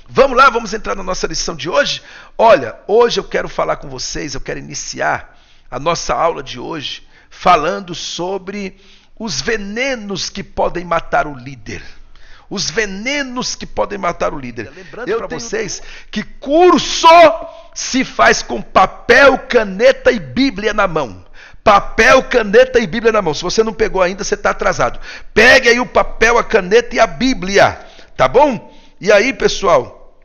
Vamos lá, vamos entrar na nossa lição de hoje? Olha, hoje eu quero falar com vocês, eu quero iniciar a nossa aula de hoje falando sobre os venenos que podem matar o líder. Os venenos que podem matar o líder. Lembrando para vocês que curso se faz com papel, caneta e Bíblia na mão. Papel, caneta e Bíblia na mão. Se você não pegou ainda, você está atrasado. Pegue aí o papel, a caneta e a Bíblia, tá bom? E aí, pessoal,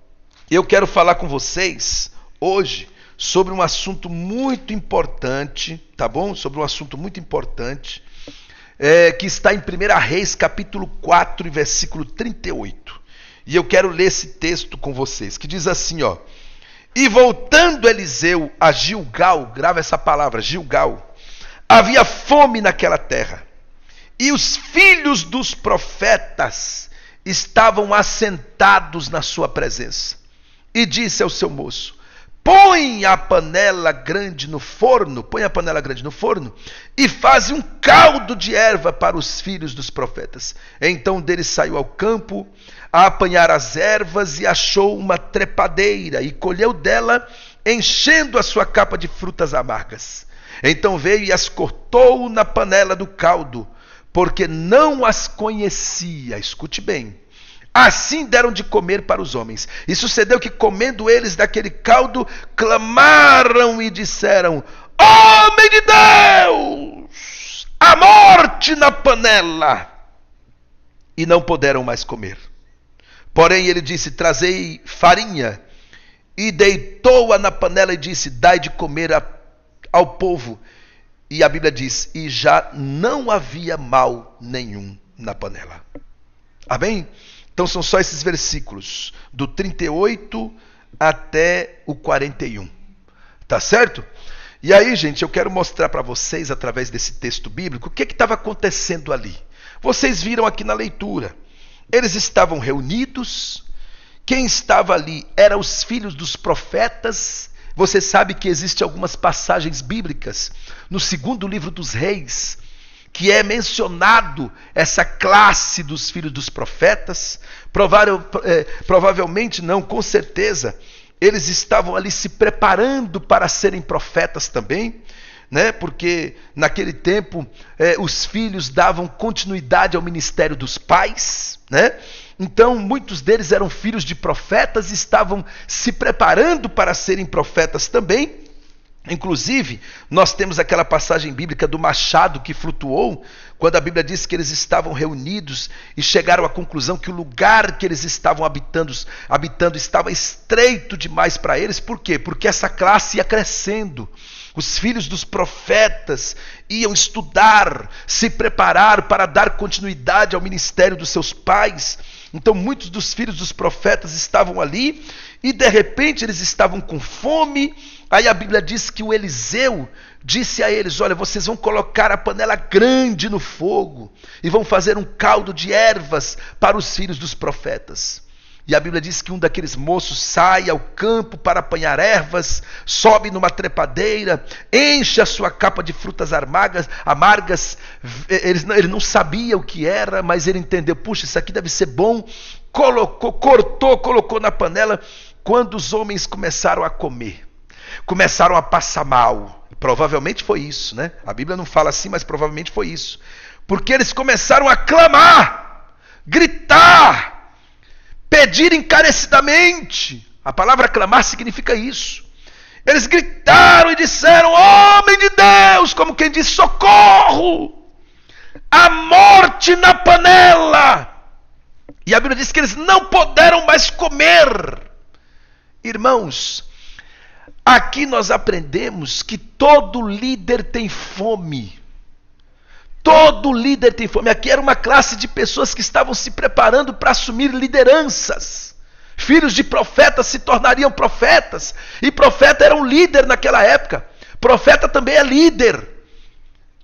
eu quero falar com vocês hoje sobre um assunto muito importante, tá bom? Sobre um assunto muito importante, que está em 1 Reis, capítulo 4, versículo 38. E eu quero ler esse texto com vocês, que diz assim, ó. E voltando Eliseu a Gilgal, grava essa palavra, Gilgal, havia fome naquela terra, e os filhos dos profetas estavam assentados na sua presença. E disse ao seu moço: põe a panela grande no forno, e faze um caldo de erva para os filhos dos profetas. Então dele saiu ao campo a apanhar as ervas e achou uma trepadeira e colheu dela, enchendo a sua capa de frutas amargas. Então veio e as cortou na panela do caldo, porque não as conhecia. Escute bem. Assim deram de comer para os homens. E sucedeu que, comendo eles daquele caldo, clamaram e disseram: homem de Deus, a morte na panela! E não puderam mais comer. Porém ele disse: trazei farinha. E deitou-a na panela e disse: dai de comer ao povo. E a Bíblia diz: e já não havia mal nenhum na panela. Amém? Então são só esses versículos, do 38 até o 41. Tá certo? E aí, gente, eu quero mostrar para vocês, através desse texto bíblico, o que estava acontecendo ali. Vocês viram aqui na leitura. Eles estavam reunidos. Quem estava ali eram os filhos dos profetas. Você sabe que existem algumas passagens bíblicas no segundo livro dos Reis, que é mencionado essa classe dos filhos dos profetas. Provavelmente não, com certeza, eles estavam ali se preparando para serem profetas também, né? Porque naquele tempo os filhos davam continuidade ao ministério dos pais, né? Então muitos deles eram filhos de profetas e estavam se preparando para serem profetas também. Inclusive, nós temos aquela passagem bíblica do machado que flutuou, quando a Bíblia diz que eles estavam reunidos e chegaram à conclusão que o lugar que eles estavam habitando estava estreito demais para eles. Por quê? Porque essa classe ia crescendo. Os filhos dos profetas iam estudar, se preparar para dar continuidade ao ministério dos seus pais. Então muitos dos filhos dos profetas estavam ali e de repente eles estavam com fome. Aí a Bíblia diz que o Eliseu disse a eles: olha, vocês vão colocar a panela grande no fogo e vão fazer um caldo de ervas para os filhos dos profetas. E a Bíblia diz que um daqueles moços sai ao campo para apanhar ervas, sobe numa trepadeira, enche a sua capa de frutas amargas. Ele não sabia o que era, mas ele entendeu: puxa, isso aqui deve ser bom. Colocou na panela. Quando os homens começaram a comer, começaram a passar mal. Provavelmente foi isso, né? A Bíblia não fala assim, mas provavelmente foi isso. Porque eles começaram a clamar, gritar, pedir encarecidamente. A palavra clamar significa isso. Eles gritaram e disseram: homem de Deus, como quem diz, socorro! A morte na panela! E a Bíblia diz que eles não puderam mais comer. Irmãos, aqui nós aprendemos que todo líder tem fome. Todo líder tem fome. Aqui era uma classe de pessoas que estavam se preparando para assumir lideranças. Filhos de profetas se tornariam profetas. E profeta era um líder naquela época. Profeta também é líder.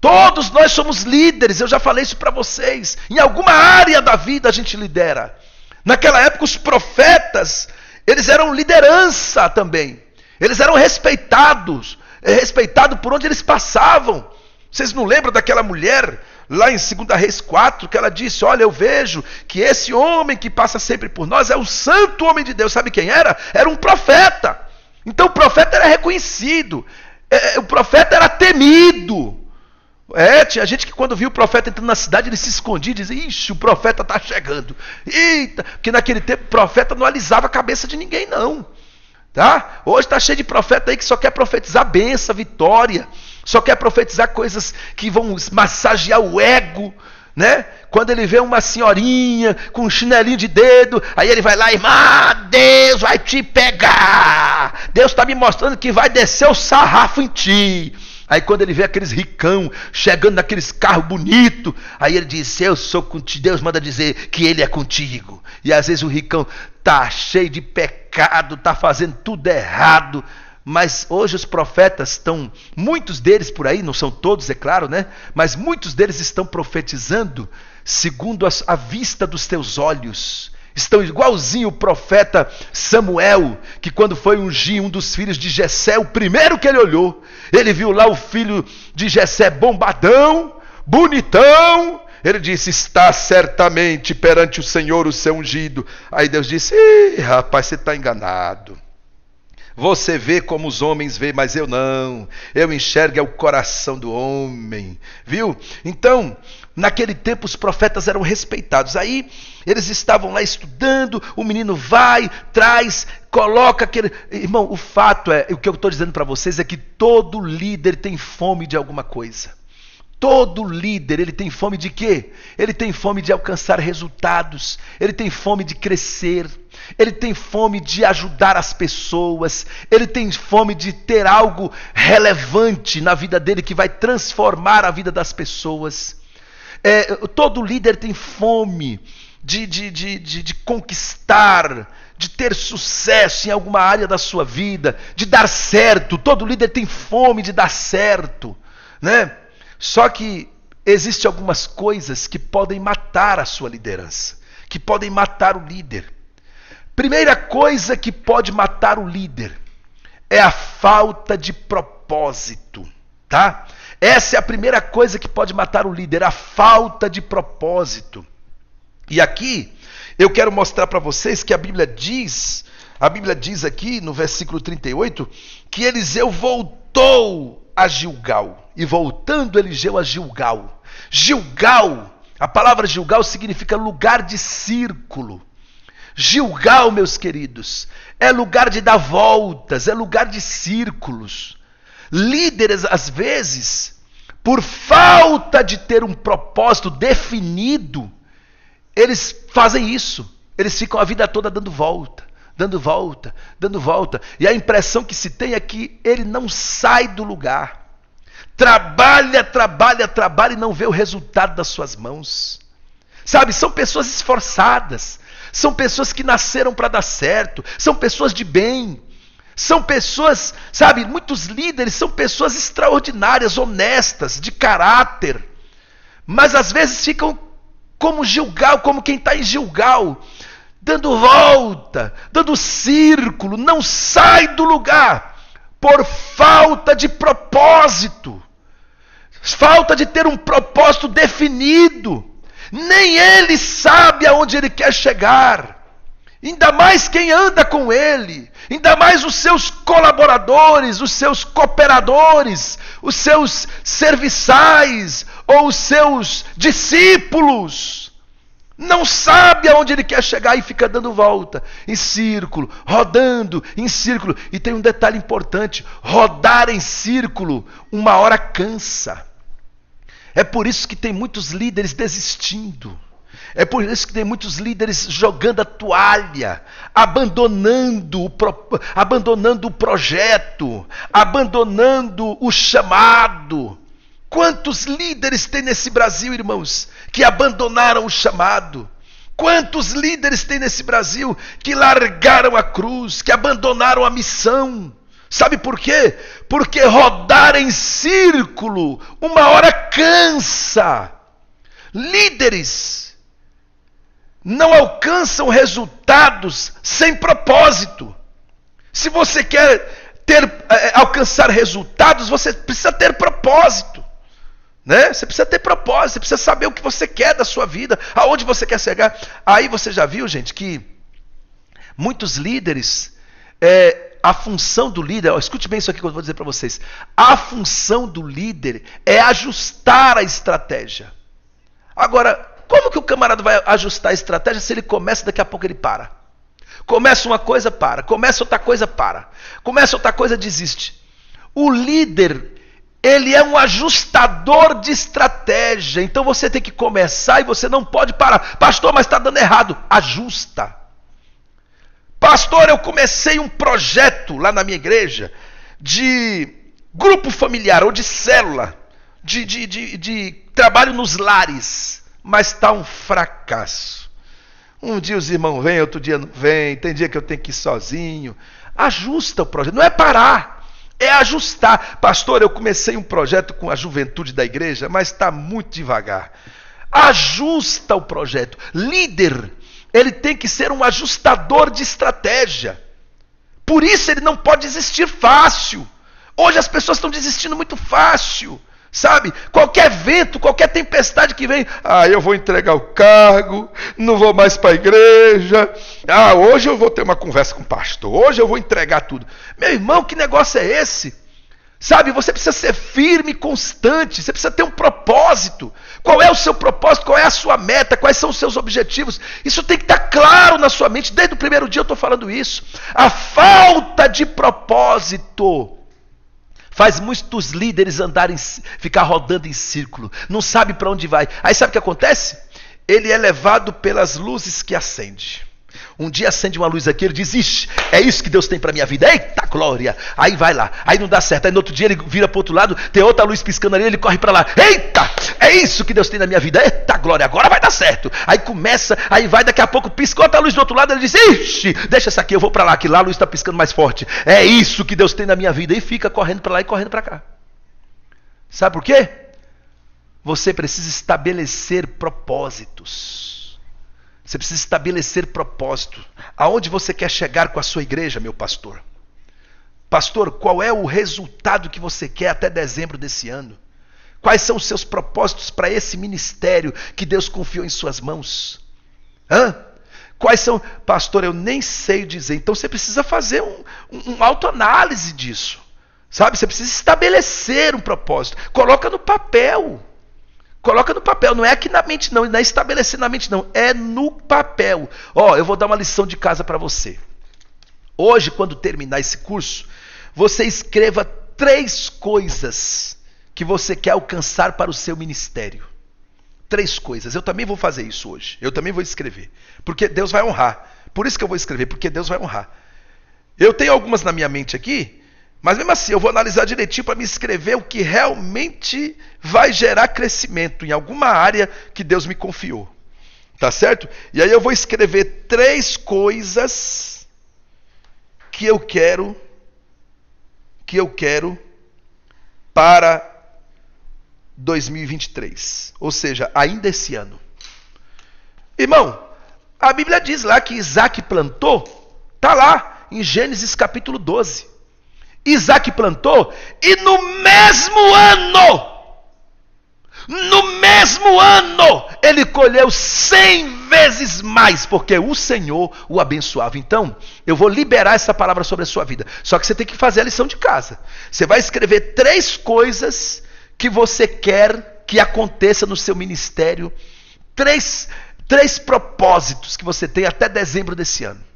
Todos nós somos líderes. Eu já falei isso para vocês. Em alguma área da vida a gente lidera. Naquela época os profetas, eles eram liderança também. Eles eram respeitados por onde eles passavam. Vocês não lembram daquela mulher lá em 2 Reis 4, que ela disse: olha, eu vejo que esse homem que passa sempre por nós é o santo homem de Deus. Sabe quem era? Era um profeta. Então o profeta era reconhecido, o profeta era temido. Tinha gente que quando viu o profeta entrando na cidade, ele se escondia e dizia: ixi, o profeta está chegando. Eita, porque naquele tempo o profeta não alisava a cabeça de ninguém, não. Tá? Hoje está cheio de profeta aí que só quer profetizar bênção, vitória, só quer profetizar coisas que vão massagear o ego, né? Quando ele vê uma senhorinha com um chinelinho de dedo, aí ele vai lá e: Deus vai te pegar, Deus está me mostrando que vai descer o sarrafo em ti. Aí quando ele vê aqueles ricão chegando naqueles carros bonitos, aí ele diz: eu sou contigo. Deus manda dizer que ele é contigo. E às vezes o ricão tá cheio de pecado, tá fazendo tudo errado. Mas hoje os profetas estão, muitos deles por aí, não são todos, é claro, né? Mas muitos deles estão profetizando segundo a vista dos teus olhos. Estão igualzinho o profeta Samuel, que quando foi ungir um dos filhos de Jessé, o primeiro que ele olhou, ele viu lá o filho de Jessé bombadão, bonitão. Ele disse: está certamente perante o Senhor o seu ungido. Aí Deus disse: rapaz, você está enganado. Você vê como os homens veem, mas eu não. Eu enxergo o coração do homem. Viu? Então, naquele tempo os profetas eram respeitados. Aí eles estavam lá estudando, o menino vai, traz, coloca aquele... Irmão, o fato é, o que eu estou dizendo para vocês é que todo líder tem fome de alguma coisa. Todo líder, ele tem fome de quê? Ele tem fome de alcançar resultados, ele tem fome de crescer, ele tem fome de ajudar as pessoas, ele tem fome de ter algo relevante na vida dele que vai transformar a vida das pessoas. Todo líder tem fome de conquistar, de ter sucesso em alguma área da sua vida, de dar certo. Todo líder tem fome de dar certo, né? Só que existem algumas coisas que podem matar a sua liderança, que podem matar o líder. Primeira coisa que pode matar o líder é a falta de propósito, tá? Essa é a primeira coisa que pode matar o líder, a falta de propósito. E aqui eu quero mostrar para vocês que a Bíblia diz aqui no versículo 38, que Eliseu voltou a Gilgal. E voltando Eliseu a Gilgal. Gilgal, a palavra Gilgal significa lugar de círculo. Gilgal, meus queridos, é lugar de dar voltas, é lugar de círculos. Líderes, às vezes, por falta de ter um propósito definido, eles fazem isso. Eles ficam a vida toda dando volta, dando volta, dando volta. E a impressão que se tem é que ele não sai do lugar. Trabalha, trabalha, trabalha e não vê o resultado das suas mãos. Sabe, são pessoas esforçadas, são pessoas que nasceram para dar certo, são pessoas de bem, são pessoas, sabe, muitos líderes são pessoas extraordinárias, honestas, de caráter, mas às vezes ficam como Gilgal, como quem está em Gilgal, dando volta, dando círculo, não sai do lugar, por falta de propósito, falta de ter um propósito definido. Nem ele sabe aonde ele quer chegar, ainda mais quem anda com ele, ainda mais os seus colaboradores, os seus cooperadores, os seus serviçais ou os seus discípulos. Não sabe aonde ele quer chegar e fica dando volta, em círculo, rodando em círculo. E tem um detalhe importante: rodar em círculo, uma hora cansa. É por isso que tem muitos líderes desistindo. É por isso que tem muitos líderes jogando a toalha, abandonando o projeto, abandonando o chamado. Quantos líderes tem nesse Brasil, irmãos, que abandonaram o chamado? Quantos líderes tem nesse Brasil que largaram a cruz, que abandonaram a missão? Sabe por quê? Porque rodar em círculo uma hora cansa. Líderes não alcançam resultados sem propósito. Se você quer alcançar resultados, você precisa ter propósito. né? Você precisa ter propósito, você precisa saber o que você quer da sua vida, aonde você quer chegar. Aí você já viu, gente, que muitos líderes, a função do líder, escute bem isso aqui que eu vou dizer para vocês, a função do líder é ajustar a estratégia. Agora, como que o camarada vai ajustar a estratégia se ele começa e daqui a pouco ele para? Começa uma coisa, para. Começa outra coisa, para. Começa outra coisa, desiste. O líder, ele é um ajustador de estratégia. Então você tem que começar e você não pode parar. Pastor, mas está dando errado. Ajusta. Pastor, eu comecei um projeto lá na minha igreja de grupo familiar ou de célula, de trabalho nos lares, mas está um fracasso. Um dia os irmãos vêm, outro dia não vêm, tem dia que eu tenho que ir sozinho. Ajusta o projeto, não é parar, é ajustar. Pastor, eu comecei um projeto com a juventude da igreja, mas está muito devagar. Ajusta o projeto. Líder, ele tem que ser um ajustador de estratégia. Por isso ele não pode desistir fácil. Hoje as pessoas estão desistindo muito fácil. Sabe, qualquer vento, qualquer tempestade que vem, eu vou entregar o cargo, não vou mais para a igreja, hoje eu vou ter uma conversa com o pastor, hoje eu vou entregar tudo. Meu irmão, que negócio é esse? Sabe, você precisa ser firme e constante, você precisa ter um propósito. Qual é o seu propósito, qual é a sua meta, quais são os seus objetivos? Isso tem que estar claro na sua mente, desde o primeiro dia eu estou falando isso. A falta de propósito faz muitos líderes ficar rodando em círculo. Não sabe para onde vai. Aí sabe o que acontece? Ele é levado pelas luzes que acende. Um dia acende uma luz aqui, ele diz, ixi, é isso que Deus tem para minha vida. Eita glória! Aí vai lá. Aí não dá certo. Aí no outro dia ele vira para o outro lado, tem outra luz piscando ali, ele corre para lá. Eita! É isso que Deus tem na minha vida. Eita glória! Agora vai dar certo. Aí começa, aí vai, daqui a pouco pisca outra luz do outro lado, ele diz, ixi, deixa essa aqui, eu vou para lá, que lá a luz está piscando mais forte. É isso que Deus tem na minha vida. E fica correndo para lá e correndo para cá. Sabe por quê? Você precisa estabelecer propósitos. Você precisa estabelecer propósito. Aonde você quer chegar com a sua igreja, meu pastor? Pastor, qual é o resultado que você quer até dezembro desse ano? Quais são os seus propósitos para esse ministério que Deus confiou em suas mãos? Quais são? Pastor, eu nem sei dizer. Então você precisa fazer um autoanálise disso. Sabe? Você precisa estabelecer um propósito. Coloca no papel. Coloca no papel, não é aqui na mente não, não é estabelecer na mente não, é no papel. Eu vou dar uma lição de casa para você. Hoje, quando terminar esse curso, você escreva 3 coisas que você quer alcançar para o seu ministério. 3 coisas, eu também vou fazer isso hoje, eu também vou escrever, porque Deus vai honrar. Por isso que eu vou escrever, porque Deus vai honrar. Eu tenho algumas na minha mente aqui, mas mesmo assim, eu vou analisar direitinho para me escrever o que realmente vai gerar crescimento em alguma área que Deus me confiou. Tá certo? E aí eu vou escrever 3 coisas que eu quero para 2023. Ou seja, ainda esse ano. Irmão, a Bíblia diz lá que Isaac plantou, tá lá em Gênesis capítulo 12. Isaac plantou e no mesmo ano, ele colheu 100 vezes mais, porque o Senhor o abençoava. Então, eu vou liberar essa palavra sobre a sua vida. Só que você tem que fazer a lição de casa. Você vai escrever 3 coisas que você quer que aconteça no seu ministério. 3 propósitos que você tem até dezembro desse ano.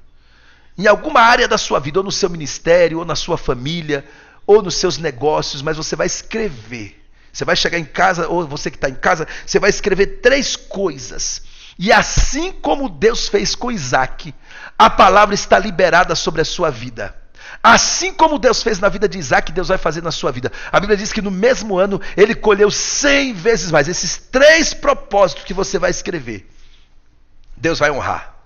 Em alguma área da sua vida, ou no seu ministério, ou na sua família, ou nos seus negócios, mas você vai escrever. Você vai chegar em casa, ou você que está em casa, você vai escrever 3 coisas. E assim como Deus fez com Isaac, a palavra está liberada sobre a sua vida. Assim como Deus fez na vida de Isaac, Deus vai fazer na sua vida. A Bíblia diz que no mesmo ano, ele colheu 100 vezes mais. Esses 3 propósitos que você vai escrever, Deus vai honrar.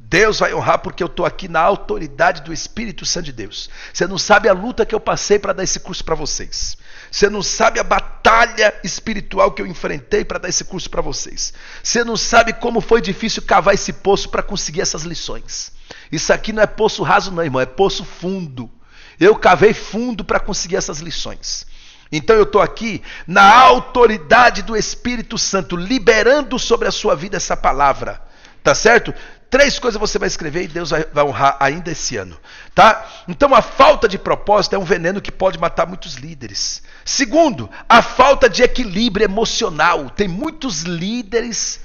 Deus vai honrar porque eu estou aqui na autoridade do Espírito Santo de Deus. Você não sabe a luta que eu passei para dar esse curso para vocês. Você não sabe a batalha espiritual que eu enfrentei para dar esse curso para vocês. Você não sabe como foi difícil cavar esse poço para conseguir essas lições. Isso aqui não é poço raso não, irmão, é poço fundo. Eu cavei fundo para conseguir essas lições. Então eu estou aqui na autoridade do Espírito Santo, liberando sobre a sua vida essa palavra, tá certo? 3 coisas você vai escrever e Deus vai honrar ainda esse ano, tá? Então a falta de propósito é um veneno que pode matar muitos líderes. Segundo, a falta de equilíbrio emocional. Tem muitos líderes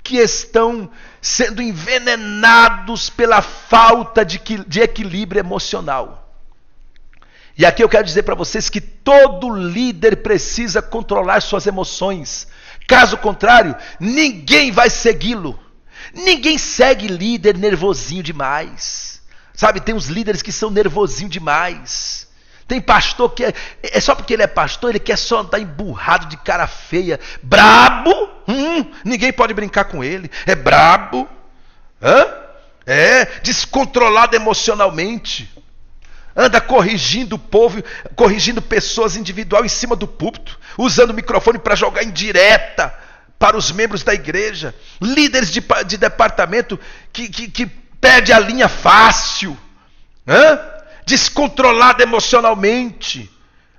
que estão sendo envenenados pela falta de equilíbrio emocional. E aqui eu quero dizer para vocês que todo líder precisa controlar suas emoções. Caso contrário, ninguém vai segui-lo. Ninguém segue líder nervosinho demais. Sabe, tem uns líderes que são nervosinho demais. Tem pastor que é só porque ele é pastor, ele quer só andar emburrado de cara feia. Brabo, ninguém pode brincar com ele. É brabo, descontrolado emocionalmente. Anda corrigindo o povo, corrigindo pessoas individual em cima do púlpito, usando o microfone para jogar indireta para os membros da igreja. Líderes de departamento que perde a linha fácil, descontrolado emocionalmente.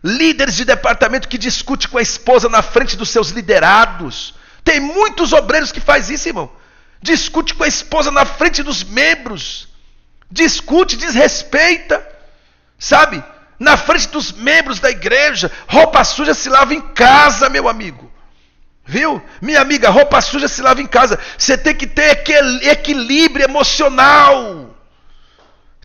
Líderes de departamento que discute com a esposa na frente dos seus liderados. Tem muitos obreiros que fazem isso, irmão. Discute com a esposa na frente dos membros. Discute, desrespeita. Sabe, na frente dos membros da igreja. Roupa suja se lava em casa, meu amigo. Viu? Minha amiga, roupa suja se lava em casa. Você tem que ter equilíbrio emocional.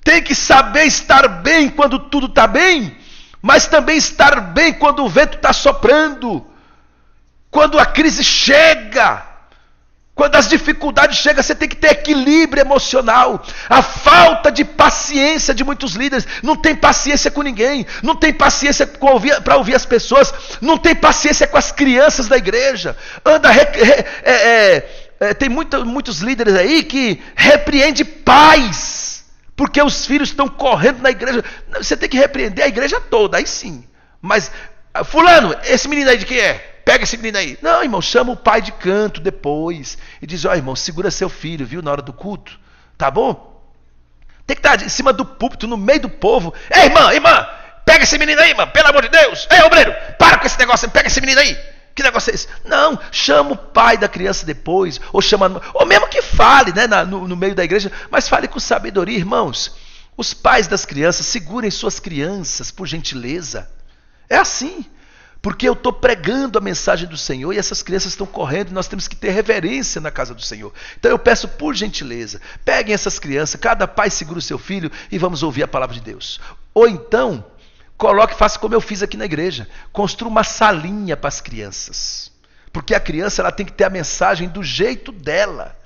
Tem que saber estar bem quando tudo está bem, mas também estar bem quando o vento está soprando. Quando a crise chega. Quando as dificuldades chegam, você tem que ter equilíbrio emocional. A falta de paciência de muitos líderes. Não tem paciência com ninguém. Não tem paciência para ouvir as pessoas. Não tem paciência com as crianças da igreja. Tem muitos líderes aí que repreendem pais, porque os filhos estão correndo na igreja. Você tem que repreender a igreja toda, aí sim. Mas, fulano, esse menino aí de quem é? Pega esse menino aí. Não, irmão, chama o pai de canto depois. E diz, irmão, segura seu filho, viu, na hora do culto. Tá bom? Tem que estar em cima do púlpito, no meio do povo. Ei, irmã, pega esse menino aí, irmã, pelo amor de Deus. Ei, obreiro, para com esse negócio, pega esse menino aí. Que negócio é esse? Não, chama o pai da criança depois. Ou mesmo que fale, né, no meio da igreja, mas fale com sabedoria, irmãos. Os pais das crianças, segurem suas crianças, por gentileza. É assim. Porque eu estou pregando a mensagem do Senhor e essas crianças estão correndo e nós temos que ter reverência na casa do Senhor. Então eu peço por gentileza, peguem essas crianças, cada pai segura o seu filho e vamos ouvir a palavra de Deus. Ou então, faça como eu fiz aqui na igreja, construa uma salinha para as crianças. Porque a criança ela tem que ter a mensagem do jeito dela.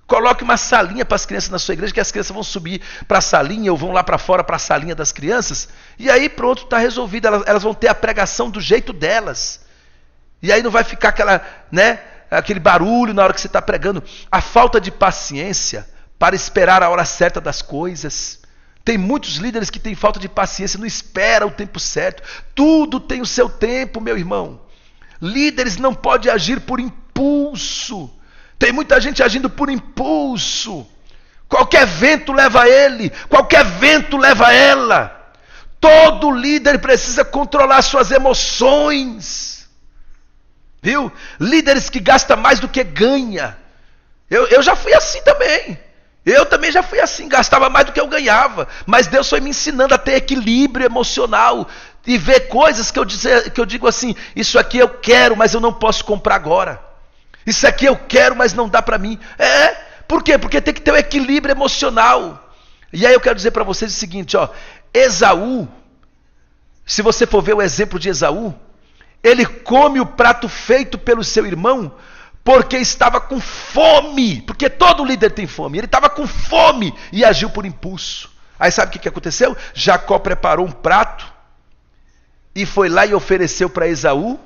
Coloque uma salinha para as crianças na sua igreja, que as crianças vão subir para a salinha ou vão lá para fora para a salinha das crianças. E aí pronto, está resolvido. Elas vão ter a pregação do jeito delas. E aí não vai ficar aquele barulho na hora que você está pregando. A falta de paciência para esperar a hora certa das coisas. Tem muitos líderes que têm falta de paciência, não esperam o tempo certo. Tudo tem o seu tempo, meu irmão. Líderes não podem agir por impulso. Tem muita gente agindo por impulso. Qualquer vento leva ele, qualquer vento leva ela. Todo líder precisa controlar suas emoções. Viu? Líderes que gastam mais do que ganha. Eu já fui assim também. Eu também já fui assim, gastava mais do que eu ganhava. Mas Deus foi me ensinando a ter equilíbrio emocional. E ver coisas que eu digo assim, isso aqui eu quero, mas eu não posso comprar agora. Isso aqui eu quero, mas não dá para mim. Por quê? Porque tem que ter um equilíbrio emocional. E aí eu quero dizer para vocês o seguinte, Esaú, se você for ver o exemplo de Esaú, ele come o prato feito pelo seu irmão, porque estava com fome, porque todo líder tem fome, ele estava com fome e agiu por impulso. Aí sabe o que aconteceu? Jacó preparou um prato, e foi lá e ofereceu para Esaú,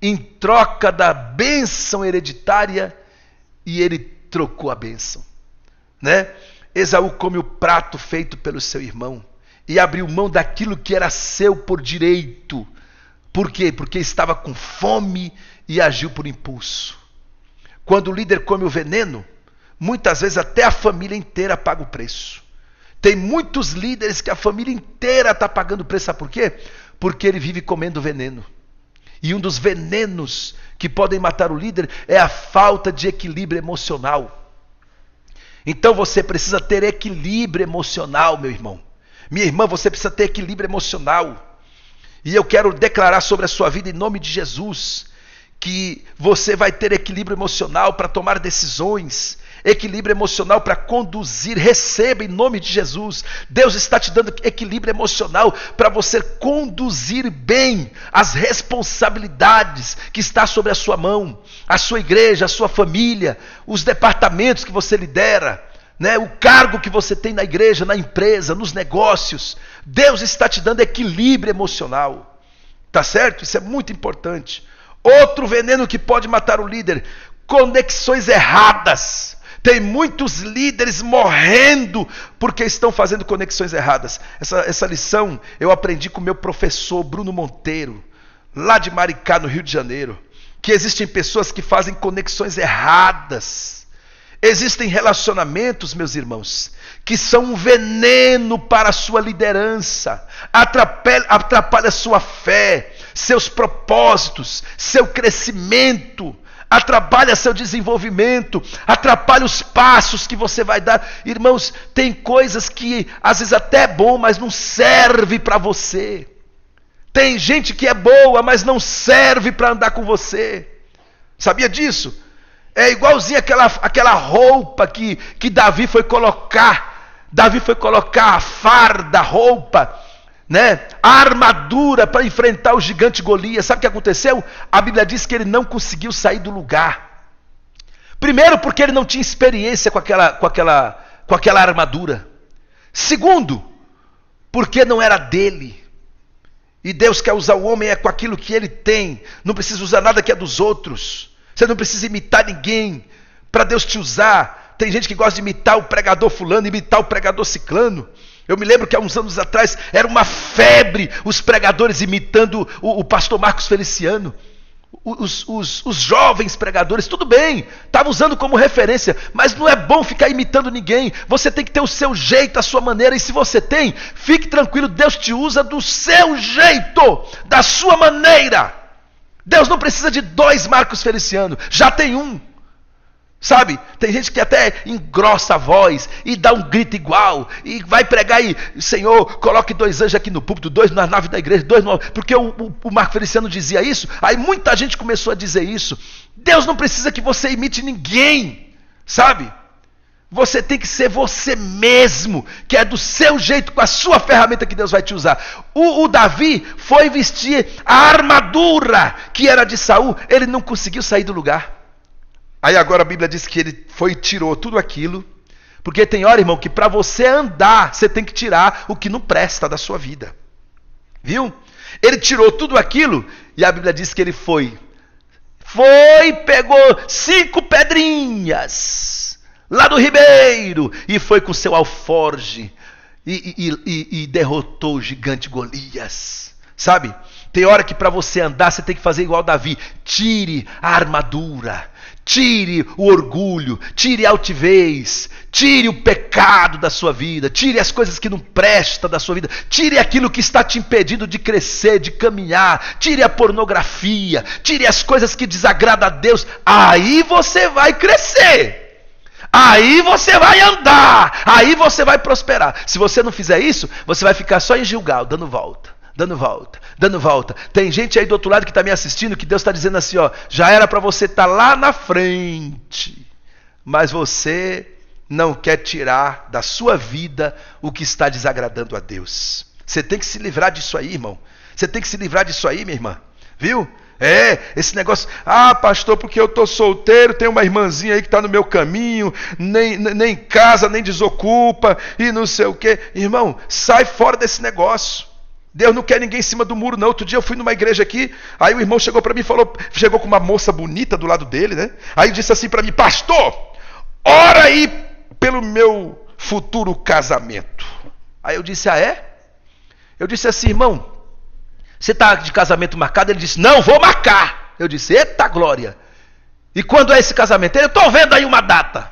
em troca da bênção hereditária, e ele trocou a bênção, né? Esaú come o prato feito pelo seu irmão e abriu mão daquilo que era seu por direito. Por quê? Porque estava com fome e agiu por impulso. Quando o líder come o veneno, muitas vezes até a família inteira paga o preço. Tem muitos líderes que a família inteira está pagando o preço, sabe por quê? Porque ele vive comendo veneno. E um dos venenos que podem matar o líder é a falta de equilíbrio emocional. Então você precisa ter equilíbrio emocional, meu irmão. Minha irmã, você precisa ter equilíbrio emocional. E eu quero declarar sobre a sua vida, em nome de Jesus, que você vai ter equilíbrio emocional para tomar decisões, equilíbrio emocional para conduzir. Receba em nome de Jesus. Deus está te dando equilíbrio emocional para você conduzir bem as responsabilidades que está sobre a sua mão, a sua igreja, a sua família, os departamentos que você lidera, né? O cargo que você tem na igreja, na empresa, nos negócios. Deus está te dando equilíbrio emocional, tá certo? Isso é muito importante. Outro veneno que pode matar o líder: conexões erradas. Tem muitos líderes morrendo porque estão fazendo conexões erradas. Essa lição eu aprendi com o meu professor Bruno Monteiro, lá de Maricá, no Rio de Janeiro. Que existem pessoas que fazem conexões erradas. Existem relacionamentos, meus irmãos, que são um veneno para a sua liderança. Atrapalha a sua fé, seus propósitos, seu crescimento. Atrapalha seu desenvolvimento, atrapalha os passos que você vai dar. Irmãos, tem coisas que às vezes até é bom, mas não serve para você. Tem gente que é boa, mas não serve para andar com você. Sabia disso? É igualzinho aquela roupa que Davi foi colocar. Davi foi colocar a farda, a roupa, né? A armadura para enfrentar o gigante Golias. Sabe o que aconteceu? A Bíblia diz que ele não conseguiu sair do lugar. Primeiro, porque ele não tinha experiência com aquela armadura. Segundo, porque não era dele. E Deus quer usar o homem com aquilo que ele tem. Não precisa usar nada que é dos outros. Você não precisa imitar ninguém para Deus te usar. Tem gente que gosta de imitar o pregador fulano, imitar o pregador ciclano. Eu me lembro que há uns anos atrás era uma febre os pregadores imitando o pastor Marcos Feliciano. Os jovens pregadores, tudo bem, estavam usando como referência, mas não é bom ficar imitando ninguém. Você tem que ter o seu jeito, a sua maneira, e se você tem, fique tranquilo, Deus te usa do seu jeito, da sua maneira. Deus não precisa de 2 Marcos Feliciano, já tem um. Sabe, tem gente que até engrossa a voz e dá um grito igual e vai pregar e, Senhor, coloque 2 anjos aqui no púlpito, 2 na nave da igreja, 2 no... Porque o Marco Feliciano dizia isso, aí muita gente começou a dizer isso. Deus não precisa que você imite ninguém, sabe? Você tem que ser você mesmo, que é do seu jeito, com a sua ferramenta que Deus vai te usar. O Davi foi vestir a armadura que era de Saul, ele não conseguiu sair do lugar. Aí agora a Bíblia diz que ele foi e tirou tudo aquilo, porque tem hora, irmão, que para você andar, você tem que tirar o que não presta da sua vida. Viu? Ele tirou tudo aquilo e a Bíblia diz que ele foi, pegou 5 pedrinhas lá do ribeiro e foi com seu alforge e derrotou o gigante Golias. Sabe? Tem hora que para você andar, você tem que fazer igual Davi. Tire a armadura. Tire o orgulho, tire a altivez, tire o pecado da sua vida, tire as coisas que não prestam da sua vida, tire aquilo que está te impedindo de crescer, de caminhar, tire a pornografia, tire as coisas que desagradam a Deus. Aí você vai crescer, aí você vai andar, aí você vai prosperar. Se você não fizer isso, você vai ficar só em Gilgal, dando volta. Dando volta. Tem gente aí do outro lado que está me assistindo, que Deus está dizendo assim, ó, já era para você estar lá na frente, mas você não quer tirar da sua vida o que está desagradando a Deus. Você tem que se livrar disso aí, irmão. Você tem que se livrar disso aí, minha irmã. Viu? Esse negócio, pastor, porque eu estou solteiro, tem uma irmãzinha aí que está no meu caminho, nem casa, nem desocupa, e não sei o quê. Irmão, sai fora desse negócio. Deus não quer ninguém em cima do muro, não. Outro dia eu fui numa igreja aqui, aí o irmão chegou para mim e falou, chegou com uma moça bonita do lado dele, né? Aí disse assim para mim, pastor, ora aí pelo meu futuro casamento. Aí eu disse, Eu disse assim, irmão, você está de casamento marcado? Ele disse, não, vou marcar. Eu disse, eita glória. E quando é esse casamento? Eu estou vendo aí uma data.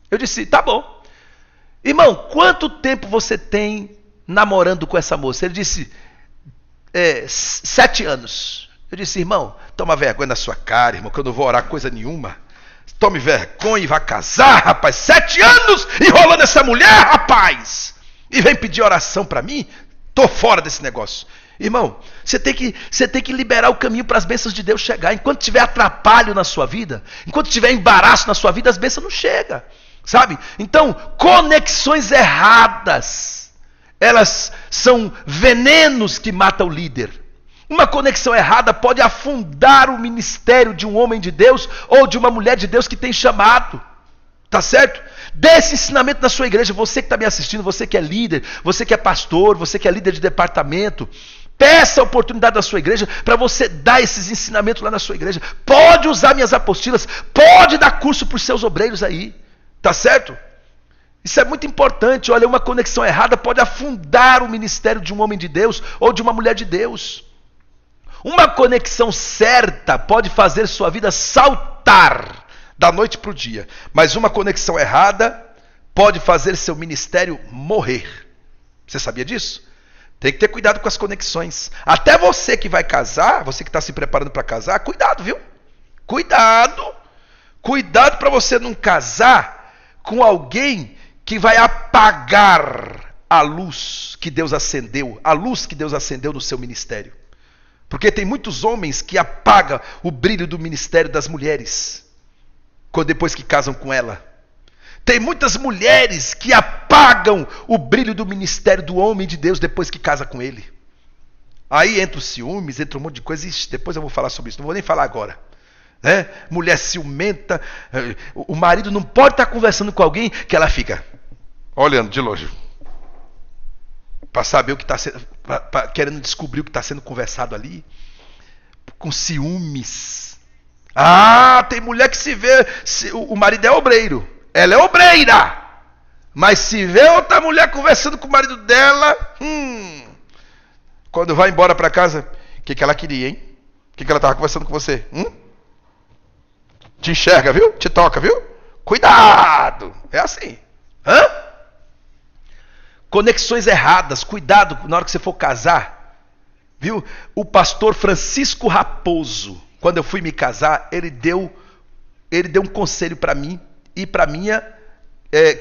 Eu disse, tá bom. Irmão, quanto tempo você tem namorando com essa moça? Ele disse, 7 anos. Eu disse, irmão, toma vergonha na sua cara, irmão, que eu não vou orar coisa nenhuma. Tome vergonha e vá casar, rapaz. 7 anos enrolando essa mulher, rapaz. E vem pedir oração para mim? Tô fora desse negócio. Irmão, você tem que liberar o caminho para as bênçãos de Deus chegar. Enquanto tiver atrapalho na sua vida, enquanto tiver embaraço na sua vida, as bênçãos não chegam. Sabe? Então, conexões erradas, elas são venenos que matam o líder. Uma conexão errada pode afundar o ministério de um homem de Deus ou de uma mulher de Deus que tem chamado. Tá certo? Dê esse ensinamento na sua igreja. Você que está me assistindo, você que é líder, você que é pastor, você que é líder de departamento, peça a oportunidade da sua igreja para você dar esses ensinamentos lá na sua igreja. Pode usar minhas apostilas, pode dar curso para os seus obreiros aí. Tá certo? Isso é muito importante. Olha, uma conexão errada pode afundar o ministério de um homem de Deus ou de uma mulher de Deus. Uma conexão certa pode fazer sua vida saltar da noite para o dia. Mas uma conexão errada pode fazer seu ministério morrer. Você sabia disso? Tem que ter cuidado com as conexões. Até você que vai casar, você que está se preparando para casar, cuidado, viu? Cuidado. Cuidado para você não casar com alguém que vai apagar a luz que Deus acendeu, a luz que Deus acendeu no seu ministério. Porque tem muitos homens que apagam o brilho do ministério das mulheres depois que casam com ela. Tem muitas mulheres que apagam o brilho do ministério do homem de Deus depois que casa com ele. Aí entra os ciúmes, entra um monte de coisa. Ixi, depois eu vou falar sobre isso, não vou nem falar agora. Né? Mulher ciumenta, o marido não pode estar conversando com alguém que ela fica olhando de longe para saber o que está sendo, querendo descobrir o que está sendo conversado ali, com ciúmes. Tem mulher que se vê, o marido é obreiro, ela é obreira, mas se vê outra mulher conversando com o marido dela, quando vai embora para casa, o que ela queria, hein? O que ela estava conversando com você? Te enxerga, viu? Te toca, viu? Cuidado! É assim. Conexões erradas, cuidado na hora que você for casar. Viu? O pastor Francisco Raposo, quando eu fui me casar, ele deu um conselho para mim e para minha,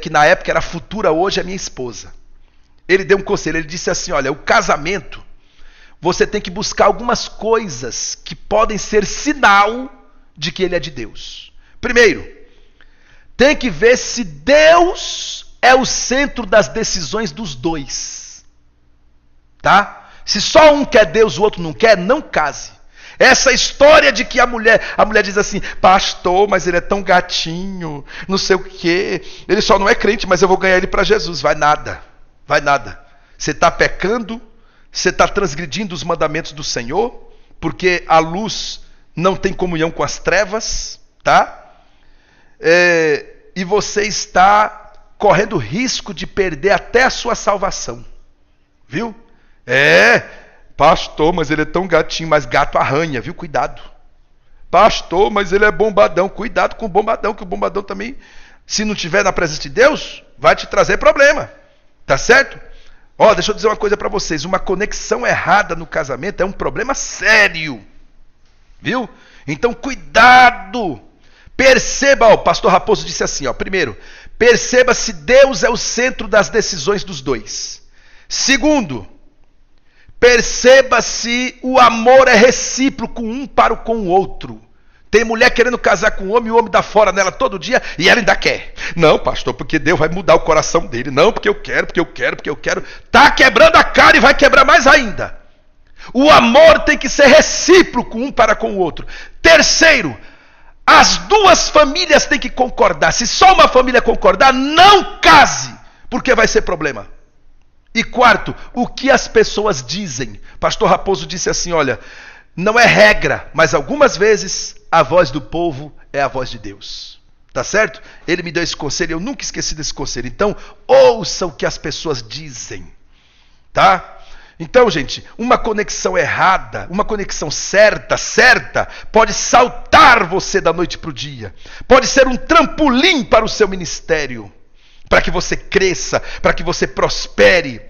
que na época era futura, hoje é minha esposa. Ele deu um conselho, ele disse assim, olha, o casamento, você tem que buscar algumas coisas que podem ser sinal de que ele é de Deus. Primeiro, tem que ver se Deus é o centro das decisões dos dois. Tá? Se só um quer Deus, o outro não quer, não case. Essa história de que a mulher diz assim, pastor, mas ele é tão gatinho, não sei o quê, ele só não é crente, mas eu vou ganhar ele para Jesus. Vai nada. Você está pecando, você está transgredindo os mandamentos do Senhor, porque a luz não tem comunhão com as trevas, tá? E você está correndo risco de perder até a sua salvação. Viu? Pastor, mas ele é tão gatinho, mas gato arranha, viu? Cuidado. Pastor, mas ele é bombadão. Cuidado com o bombadão, que o bombadão também, se não estiver na presença de Deus, vai te trazer problema. Tá certo? Deixa eu dizer uma coisa para vocês. Uma conexão errada no casamento é um problema sério. Viu? Então, cuidado. Perceba, o pastor Raposo disse assim, primeiro, perceba se Deus é o centro das decisões dos dois. Segundo, perceba se o amor é recíproco um para com o outro. Tem mulher querendo casar com o homem dá fora nela todo dia e ela ainda quer. Não, pastor, porque Deus vai mudar o coração dele. Não, porque eu quero. Tá quebrando a cara e vai quebrar mais ainda. O amor tem que ser recíproco um para com o outro. Terceiro, as duas famílias têm que concordar. Se só uma família concordar, não case, porque vai ser problema. E quarto, o que as pessoas dizem. Pastor Raposo disse assim, olha, não é regra, mas algumas vezes a voz do povo é a voz de Deus. Tá certo? Ele me deu esse conselho, eu nunca esqueci desse conselho. Então, ouça o que as pessoas dizem. Tá? Então, gente, uma conexão errada, uma conexão certa, pode saltar você da noite para o dia. Pode ser um trampolim para o seu ministério, para que você cresça, para que você prospere.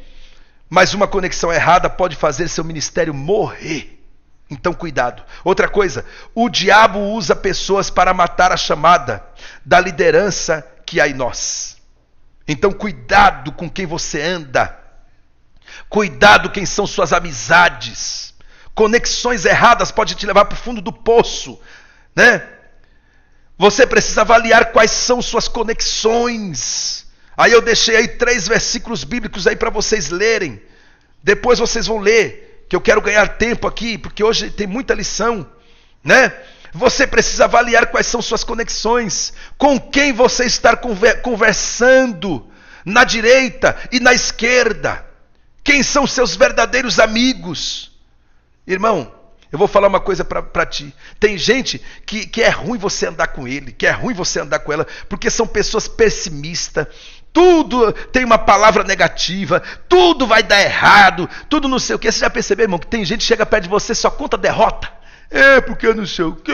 Mas uma conexão errada pode fazer seu ministério morrer. Então cuidado. Outra coisa, o diabo usa pessoas para matar a chamada da liderança que há em nós. Então cuidado com quem você anda. Cuidado quem são suas amizades. Conexões erradas podem te levar para o fundo do poço, né? Você precisa avaliar quais são suas conexões. Aí eu deixei aí 3 versículos bíblicos aí para vocês lerem. Depois vocês vão ler, que eu quero ganhar tempo aqui, porque hoje tem muita lição, né? Você precisa avaliar quais são suas conexões, com quem você está conversando, na direita e na esquerda. Quem são seus verdadeiros amigos? Irmão, eu vou falar uma coisa para ti. Tem gente que é ruim você andar com ele, que é ruim você andar com ela, porque são pessoas pessimistas. Tudo tem uma palavra negativa, tudo vai dar errado, tudo não sei o que. Você já percebeu, irmão, que tem gente que chega perto de você e só conta derrota? É, porque eu não sei o que.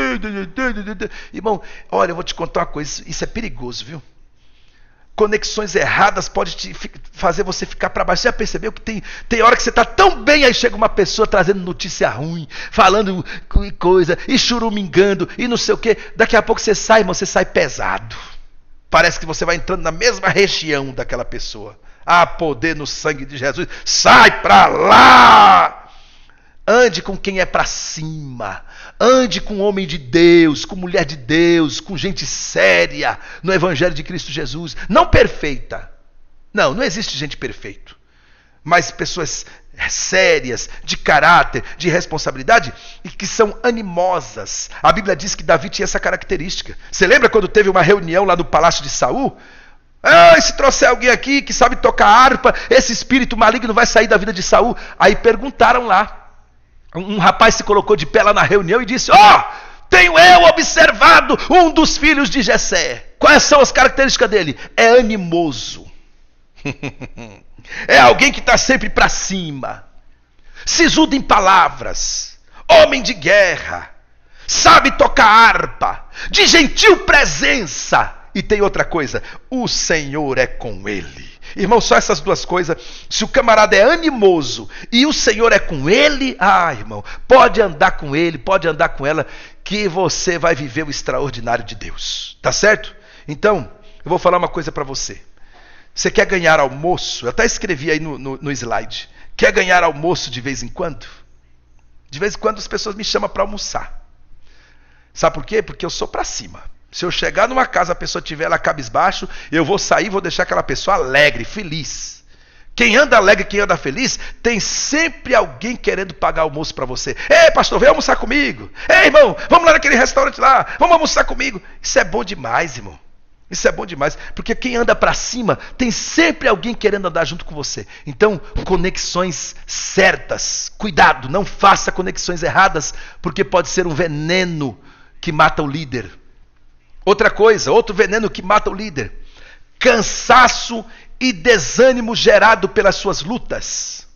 Irmão, olha, eu vou te contar uma coisa, isso é perigoso, viu? Conexões erradas podem te fazer você ficar para baixo. Você já percebeu que tem hora que você está tão bem, aí chega uma pessoa trazendo notícia ruim, falando coisa, e churumingando, e não sei o que. Daqui a pouco você sai, irmão, você sai pesado. Parece que você vai entrando na mesma região daquela pessoa. Há poder no sangue de Jesus. Sai para lá! Ande com quem é para cima. Ande com homem de Deus, com mulher de Deus, com gente séria no Evangelho de Cristo Jesus. Não perfeita. Não existe gente perfeita. Mas pessoas sérias, de caráter, de responsabilidade e que são animosas. A Bíblia diz que Davi tinha essa característica. Você lembra quando teve uma reunião lá no palácio de Saul? Ah, se trouxer alguém aqui que sabe tocar harpa, esse espírito maligno vai sair da vida de Saul. Aí perguntaram lá. Um rapaz se colocou de pé lá na reunião e disse: tenho eu observado um dos filhos de Jessé. Quais são as características dele? É animoso. É alguém que está sempre para cima, sisudo em palavras, homem de guerra, sabe tocar harpa, de gentil presença. E tem outra coisa: o Senhor é com ele. Irmão, só essas duas coisas. Se o camarada é animoso e o Senhor é com ele, irmão, pode andar com ele, pode andar com ela, que você vai viver o extraordinário de Deus. Tá certo? Então, eu vou falar uma coisa para você. Você quer ganhar almoço? Eu até escrevi aí no slide. Quer ganhar almoço de vez em quando? De vez em quando as pessoas me chamam para almoçar. Sabe por quê? Porque eu sou para cima. Se eu chegar numa casa, a pessoa estiver lá cabisbaixo, eu vou sair e vou deixar aquela pessoa alegre, feliz. Quem anda alegre, quem anda feliz, tem sempre alguém querendo pagar almoço para você. Ei, pastor, vem almoçar comigo. Ei, irmão, vamos lá naquele restaurante lá, vamos almoçar comigo. Isso é bom demais, irmão. Isso é bom demais, porque quem anda para cima, tem sempre alguém querendo andar junto com você. Então, conexões certas. Cuidado, não faça conexões erradas, porque pode ser um veneno que mata o líder. Outra coisa, outro veneno que mata o líder: cansaço e desânimo gerado pelas suas lutas.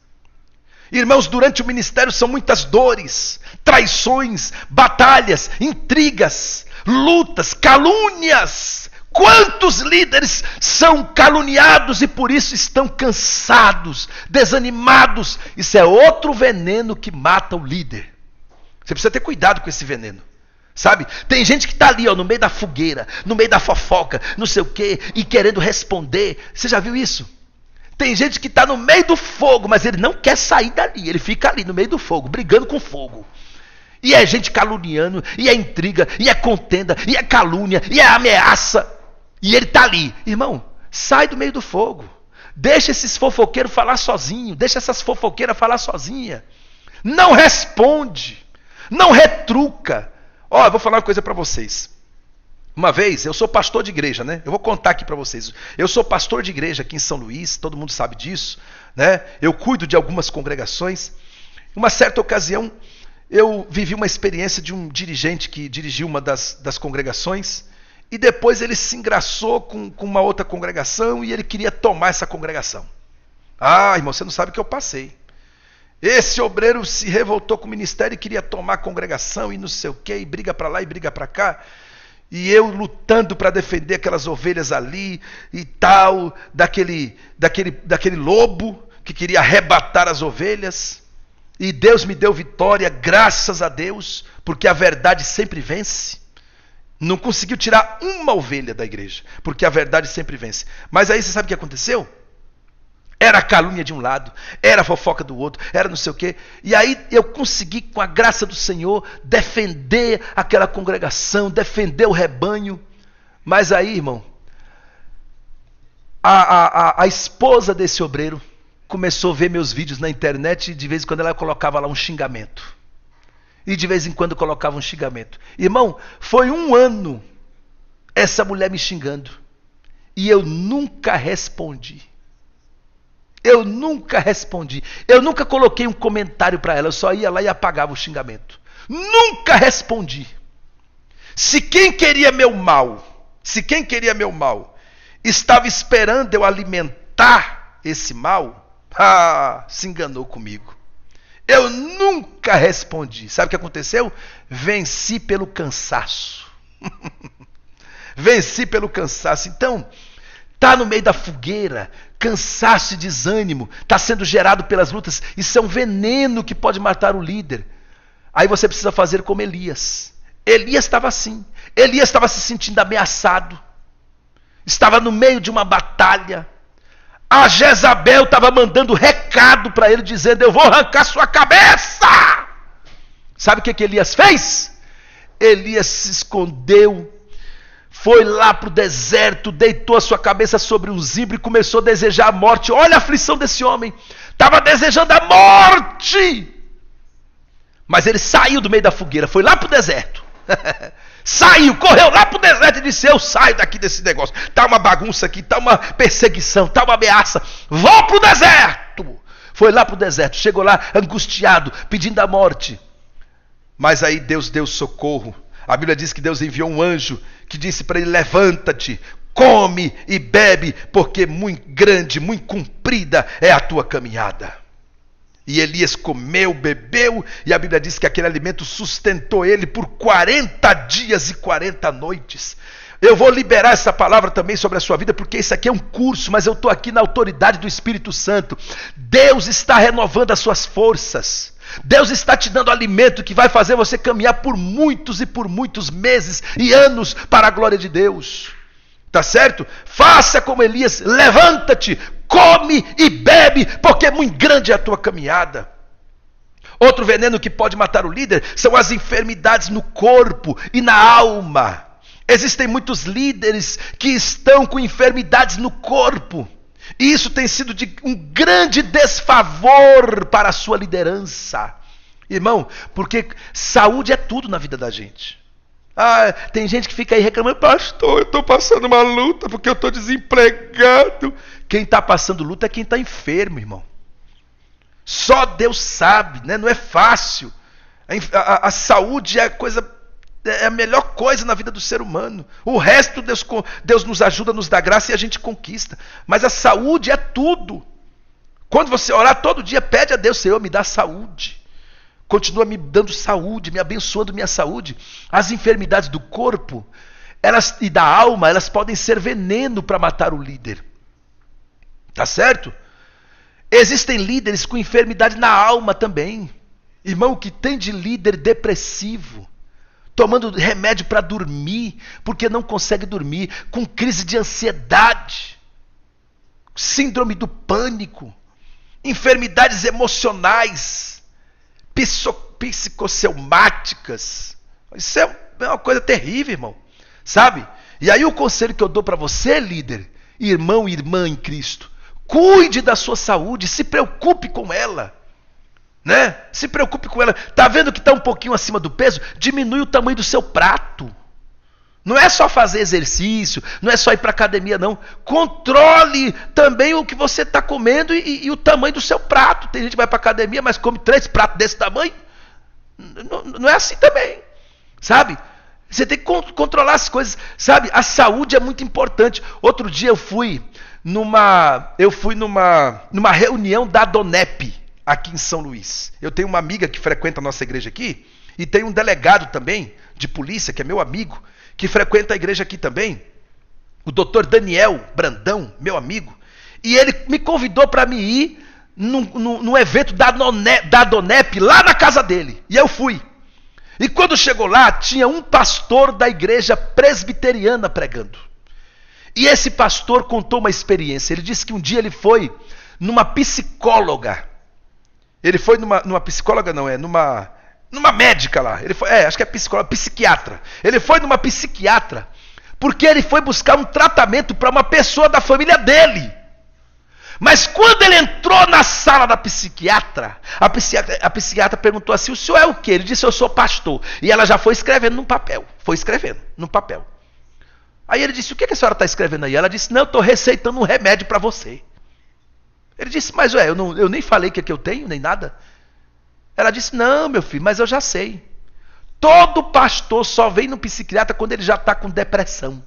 Irmãos, durante o ministério são muitas dores, traições, batalhas, intrigas, lutas, calúnias. Quantos líderes são caluniados e por isso estão cansados, desanimados? Isso é outro veneno que mata o líder. Você precisa ter cuidado com esse veneno. Sabe? Tem gente que está ali, no meio da fogueira, no meio da fofoca, não sei o quê, e querendo responder. Você já viu isso? Tem gente que está no meio do fogo, mas ele não quer sair dali. Ele fica ali no meio do fogo, brigando com fogo. E é gente caluniando, e é intriga, e é contenda, e é calúnia, e é ameaça. E ele está ali. Irmão, sai do meio do fogo. Deixa esses fofoqueiros falar sozinho. Deixa essas fofoqueiras falar sozinha. Não responde. Não retruca. Eu vou falar uma coisa para vocês. Uma vez, eu sou pastor de igreja, né? Eu vou contar aqui para vocês. Eu sou pastor de igreja aqui em São Luís, todo mundo sabe disso, né? Eu cuido de algumas congregações. Uma certa ocasião, eu vivi uma experiência de um dirigente que dirigiu uma das congregações, e depois ele se engraçou com uma outra congregação e ele queria tomar essa congregação. Irmão, você não sabe o que eu passei. Esse obreiro se revoltou com o ministério e queria tomar a congregação e não sei o que, e briga para lá e briga para cá. E eu lutando para defender aquelas ovelhas ali e tal, daquele lobo que queria arrebatar as ovelhas. E Deus me deu vitória, graças a Deus, porque a verdade sempre vence. Não conseguiu tirar uma ovelha da igreja, porque a verdade sempre vence. Mas aí você sabe o que aconteceu? Era calúnia de um lado, era fofoca do outro, era não sei o quê. E aí eu consegui, com a graça do Senhor, defender aquela congregação, defender o rebanho. Mas aí, irmão, a esposa desse obreiro começou a ver meus vídeos na internet e de vez em quando ela colocava lá um xingamento. E de vez em quando colocava um xingamento. Irmão, foi 1 ano essa mulher me xingando. E eu nunca respondi. Eu nunca respondi. Eu nunca coloquei um comentário para ela. Eu só ia lá e apagava o xingamento. Nunca respondi. Se quem queria meu mal, estava esperando eu alimentar esse mal, se enganou comigo. Eu nunca respondi. Sabe o que aconteceu? Venci pelo cansaço. Venci pelo cansaço. Então, tá no meio da fogueira, cansaço e desânimo, está sendo gerado pelas lutas. Isso é um veneno que pode matar o líder. Aí você precisa fazer como Elias. Elias estava assim. Elias estava se sentindo ameaçado. Estava no meio de uma batalha. A Jezabel estava mandando recado para ele, dizendo: eu vou arrancar sua cabeça. Sabe o que Elias fez? Elias se escondeu, foi lá para o deserto, deitou a sua cabeça sobre um zimbro e começou a desejar a morte. Olha a aflição desse homem, estava desejando a morte. Mas ele saiu do meio da fogueira, foi lá para o deserto. Saiu, correu lá para o deserto e disse: eu saio daqui desse negócio. Está uma bagunça aqui, está uma perseguição, está uma ameaça. Vou para o deserto. Foi lá para o deserto, chegou lá angustiado, pedindo a morte. Mas aí Deus deu socorro. A Bíblia diz que Deus enviou um anjo que disse para ele: levanta-te, come e bebe, porque muito grande, muito comprida é a tua caminhada. E Elias comeu, bebeu, e a Bíblia diz que aquele alimento sustentou ele por 40 dias e 40 noites. Eu vou liberar essa palavra também sobre a sua vida, porque isso aqui é um curso, mas eu estou aqui na autoridade do Espírito Santo. Deus está renovando as suas forças. Deus está te dando alimento que vai fazer você caminhar por muitos e por muitos meses e anos para a glória de Deus. Tá certo? Faça como Elias, levanta-te, come e bebe, porque muito grande é a tua caminhada. Outro veneno que pode matar o líder são as enfermidades no corpo e na alma. Existem muitos líderes que estão com enfermidades no corpo. E isso tem sido de um grande desfavor para a sua liderança. Irmão, porque saúde é tudo na vida da gente. Tem gente que fica aí reclamando: pastor, eu estou passando uma luta porque eu estou desempregado. Quem está passando luta é quem está enfermo, irmão. Só Deus sabe, né? Não é fácil. A saúde é a melhor coisa na vida do ser humano. O resto Deus nos ajuda, nos dá graça e a gente conquista. Mas a saúde é tudo. Quando você orar todo dia, pede a Deus: Senhor, me dá saúde. Continua me dando saúde, me abençoando minha saúde. As enfermidades do corpo e da alma, elas podem ser veneno para matar o líder. Tá certo? Existem líderes com enfermidade na alma também. Irmão, o que tem de líder depressivo, tomando remédio para dormir, porque não consegue dormir, com crise de ansiedade, síndrome do pânico, enfermidades emocionais, psicossomáticas. Isso é uma coisa terrível, irmão. Sabe? E aí o conselho que eu dou para você, líder, irmão e irmã em Cristo: cuide da sua saúde, se preocupe com ela. Né? Se preocupe com ela. Está vendo que está um pouquinho acima do peso? Diminui o tamanho do seu prato. Não é só fazer exercício, não é só ir para a academia, não. Controle também o que você está comendo e o tamanho do seu prato. Tem gente que vai para a academia, mas come 3 pratos desse tamanho. Não é assim também, sabe? Você tem que controlar as coisas, sabe? A saúde é muito importante. Outro dia eu fui numa reunião da Donep, aqui em São Luís. Eu tenho uma amiga que frequenta a nossa igreja aqui, e tem um delegado também de polícia, que é meu amigo, que frequenta a igreja aqui também, o doutor Daniel Brandão, meu amigo, e ele me convidou para me ir num evento da Donep, lá na casa dele. E eu fui. E quando chegou lá, tinha um pastor da igreja presbiteriana pregando. E esse pastor contou uma experiência. Ele disse que um dia ele foi numa psicóloga. Ele foi numa psicóloga, não, numa médica lá. Ele foi, acho que é psicóloga, psiquiatra. Ele foi numa psiquiatra porque ele foi buscar um tratamento para uma pessoa da família dele. Mas quando ele entrou na sala da psiquiatra, a psiquiatra perguntou assim: o senhor é o quê? Ele disse: eu sou pastor. E ela já foi escrevendo num papel. Aí ele disse: o que a senhora está escrevendo aí? Ela disse: não, eu estou receitando um remédio para você. Ele disse: mas eu nem falei o que eu tenho, nem nada. Ela disse: não, meu filho, mas eu já sei. Todo pastor só vem no psiquiatra quando ele já está com depressão.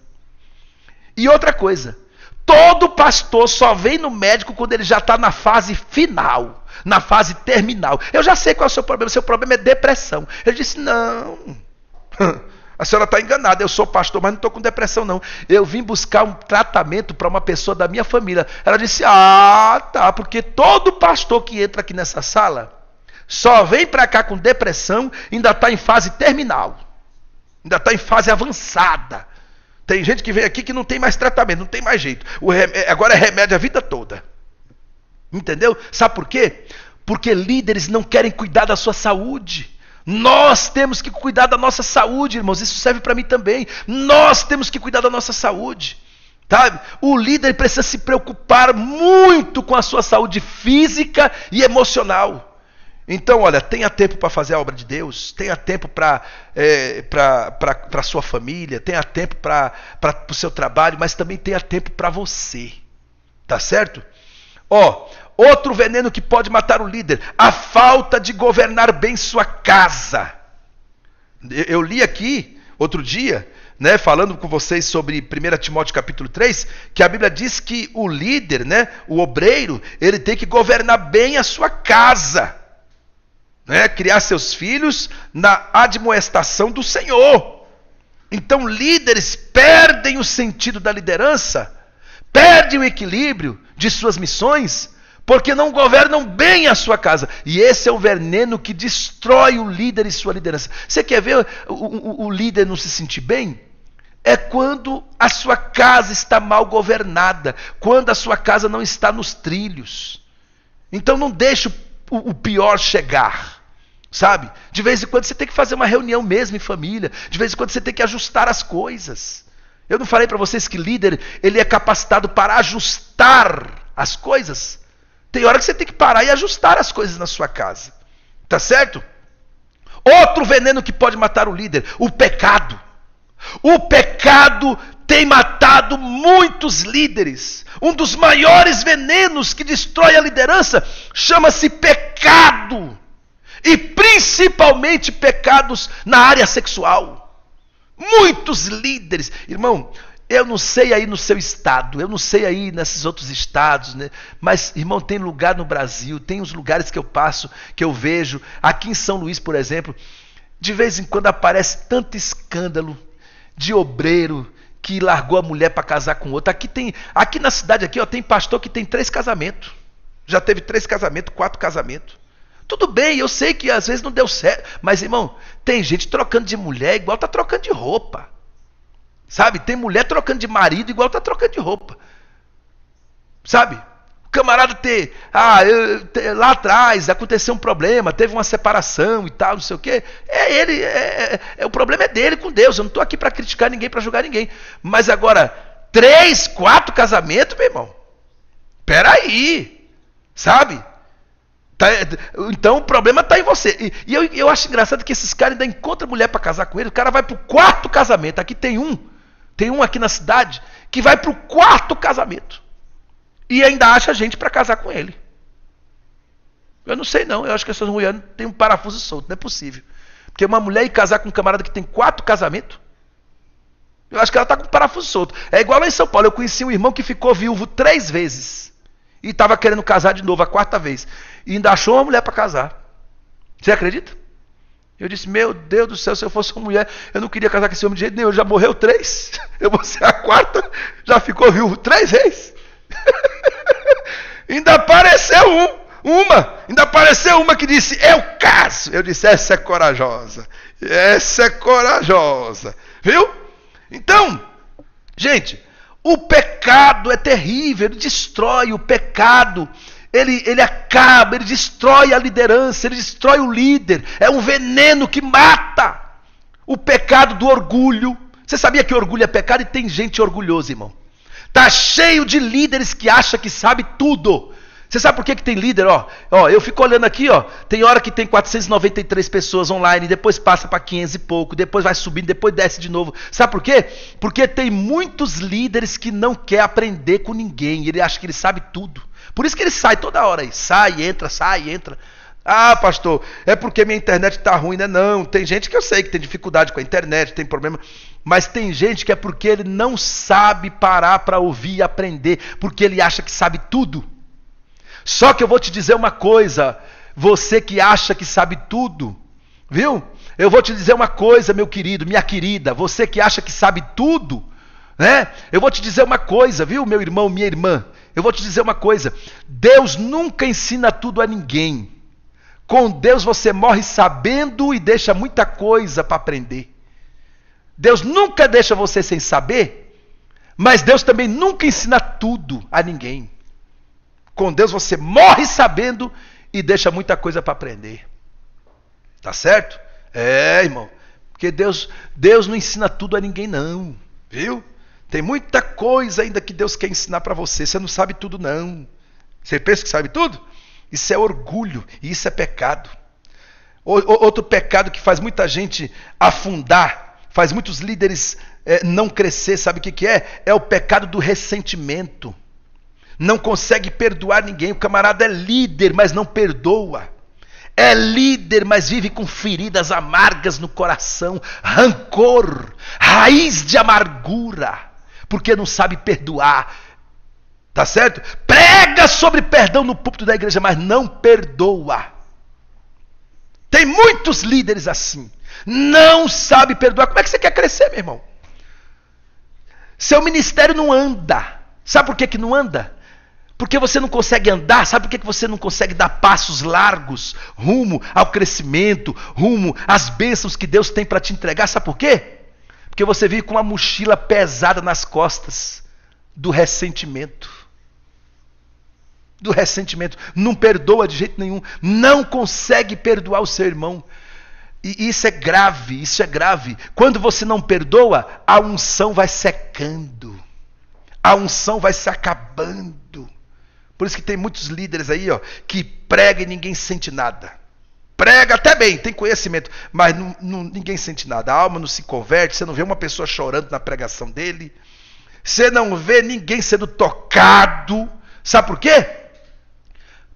E outra coisa, todo pastor só vem no médico quando ele já está na fase final, na fase terminal. Eu já sei qual é o seu problema. O seu problema é depressão. Ele disse: não, a senhora está enganada. Eu sou pastor, mas não estou com depressão, não. Eu vim buscar um tratamento para uma pessoa da minha família. Ela disse: ah, tá, porque todo pastor que entra aqui nessa sala só vem para cá com depressão, ainda está em fase terminal, ainda está em fase avançada. Tem gente que vem aqui que não tem mais tratamento, não tem mais jeito. Agora é remédio a vida toda. Entendeu? Sabe por quê? Porque líderes não querem cuidar da sua saúde. Nós temos que cuidar da nossa saúde, irmãos. Isso serve para mim também. Nós temos que cuidar da nossa saúde. Sabe? O líder precisa se preocupar muito com a sua saúde física e emocional. Então, olha, tenha tempo para fazer a obra de Deus, tenha tempo para a sua família, tenha tempo para o seu trabalho, mas também tenha tempo para você. Tá certo? Outro veneno que pode matar o líder: a falta de governar bem sua casa. Eu li aqui, outro dia, falando com vocês sobre 1 Timóteo capítulo 3, que a Bíblia diz que o líder, o obreiro, ele tem que governar bem a sua casa. Criar seus filhos na admoestação do Senhor. Então líderes perdem o sentido da liderança, perdem o equilíbrio de suas missões, porque não governam bem a sua casa. E esse é o veneno que destrói o líder e sua liderança. Você quer ver o líder não se sentir bem? É quando a sua casa está mal governada, quando a sua casa não está nos trilhos. Então não deixe o pior chegar. Sabe? De vez em quando você tem que fazer uma reunião mesmo em família. De vez em quando você tem que ajustar as coisas. Eu não falei para vocês que líder, ele é capacitado para ajustar as coisas? Tem hora que você tem que parar e ajustar as coisas na sua casa. Tá certo? Outro veneno que pode matar o líder: o pecado. O pecado tem matado muitos líderes. Um dos maiores venenos que destrói a liderança chama-se pecado. E principalmente pecados na área sexual. Muitos líderes, irmão, eu não sei aí no seu estado, eu não sei aí nesses outros estados, mas, irmão, tem lugar no Brasil, tem os lugares que eu passo, que eu vejo, aqui em São Luís, por exemplo, de vez em quando aparece tanto escândalo de obreiro que largou a mulher para casar com outra. Aqui na cidade, tem pastor que tem 3 casamentos, já teve 3 casamentos, 4 casamentos. Tudo bem, eu sei que às vezes não deu certo, mas, irmão, tem gente trocando de mulher igual está trocando de roupa. Sabe? Tem mulher trocando de marido igual está trocando de roupa. Sabe? O camarada lá atrás aconteceu um problema, teve uma separação e tal, não sei o quê. O problema é dele com Deus. Eu não estou aqui para criticar ninguém, para julgar ninguém. Mas agora, 3, 4 casamentos, meu irmão. Peraí. Sabe? Então o problema está em você. E eu acho engraçado que esses caras ainda encontram mulher para casar com ele. O cara vai para o 4º casamento. Aqui tem um aqui na cidade que vai para o 4º casamento e ainda acha gente para casar com ele. Eu não sei não. Eu acho que essas mulheres têm um parafuso solto. Não é possível. Porque uma mulher ir casar com um camarada que tem 4 casamentos, eu acho que ela está com um parafuso solto. É igual lá em São Paulo. Eu conheci um irmão que ficou viúvo 3 vezes. E estava querendo casar de novo a 4ª vez. E ainda achou uma mulher para casar. Você acredita? Eu disse: meu Deus do céu, se eu fosse uma mulher, eu não queria casar com esse homem de jeito nenhum. Ele já morreu 3. Eu vou ser a 4ª. Já ficou viúvo 3 vezes. Ainda apareceu Ainda apareceu uma que disse, eu caso. Eu disse, essa é corajosa. Essa é corajosa. Viu? Então, gente, o pecado é terrível, ele destrói o pecado. Ele acaba, ele destrói a liderança, ele destrói o líder. É um veneno que mata. O pecado do orgulho. Você sabia que orgulho é pecado? E tem gente orgulhosa, irmão. Tá cheio de líderes que acham que sabe tudo. Você sabe por que tem líder? Eu fico olhando aqui, tem hora que tem 493 pessoas online, depois passa para 500 e pouco, depois vai subindo, depois desce de novo. Sabe por quê? Porque tem muitos líderes que não querem aprender com ninguém. Ele acha que ele sabe tudo. Por isso que ele sai toda hora aí. Sai, entra. Ah, pastor, é porque minha internet está ruim, né? Não, tem gente que eu sei que tem dificuldade com a internet, tem problema. Mas tem gente que é porque ele não sabe parar para ouvir e aprender, porque ele acha que sabe tudo. Só que eu vou te dizer uma coisa, você que acha que sabe tudo, viu? Eu vou te dizer uma coisa, meu querido, minha querida, você que acha que sabe tudo, né? Eu vou te dizer uma coisa, viu, meu irmão, minha irmã? Eu vou te dizer uma coisa, Deus nunca ensina tudo a ninguém. Com Deus você morre sabendo e deixa muita coisa para aprender. Deus nunca deixa você sem saber, mas Deus também nunca ensina tudo a ninguém. Com Deus você morre sabendo e deixa muita coisa para aprender. Tá certo? É, irmão. Porque Deus não ensina tudo a ninguém não. Viu? Tem muita coisa ainda que Deus quer ensinar para você. Você não sabe tudo não. Você pensa que sabe tudo? Isso é orgulho e isso é pecado. Outro pecado que faz muita gente afundar, faz muitos líderes não crescer, sabe o que é? É o pecado do ressentimento. Não consegue perdoar ninguém. O camarada é líder, mas não perdoa. É líder, mas vive com feridas amargas no coração, rancor, raiz de amargura, porque não sabe perdoar. Tá certo? Prega sobre perdão no púlpito da igreja, mas não perdoa. Tem muitos líderes assim. Não sabe perdoar. Como é que você quer crescer, meu irmão? Seu ministério não anda. Sabe por que não anda? Porque você não consegue andar. Sabe por que você não consegue dar passos largos rumo ao crescimento, rumo às bênçãos que Deus tem para te entregar? Sabe por quê? Porque você vive com uma mochila pesada nas costas do ressentimento. Do ressentimento. Não perdoa de jeito nenhum. Não consegue perdoar o seu irmão. E isso é grave, isso é grave. Quando você não perdoa, a unção vai secando. A unção vai se acabando. Por isso que tem muitos líderes aí, que pregam e ninguém sente nada. Prega até bem, tem conhecimento, mas ninguém sente nada. A alma não se converte, você não vê uma pessoa chorando na pregação dele. Você não vê ninguém sendo tocado. Sabe por quê?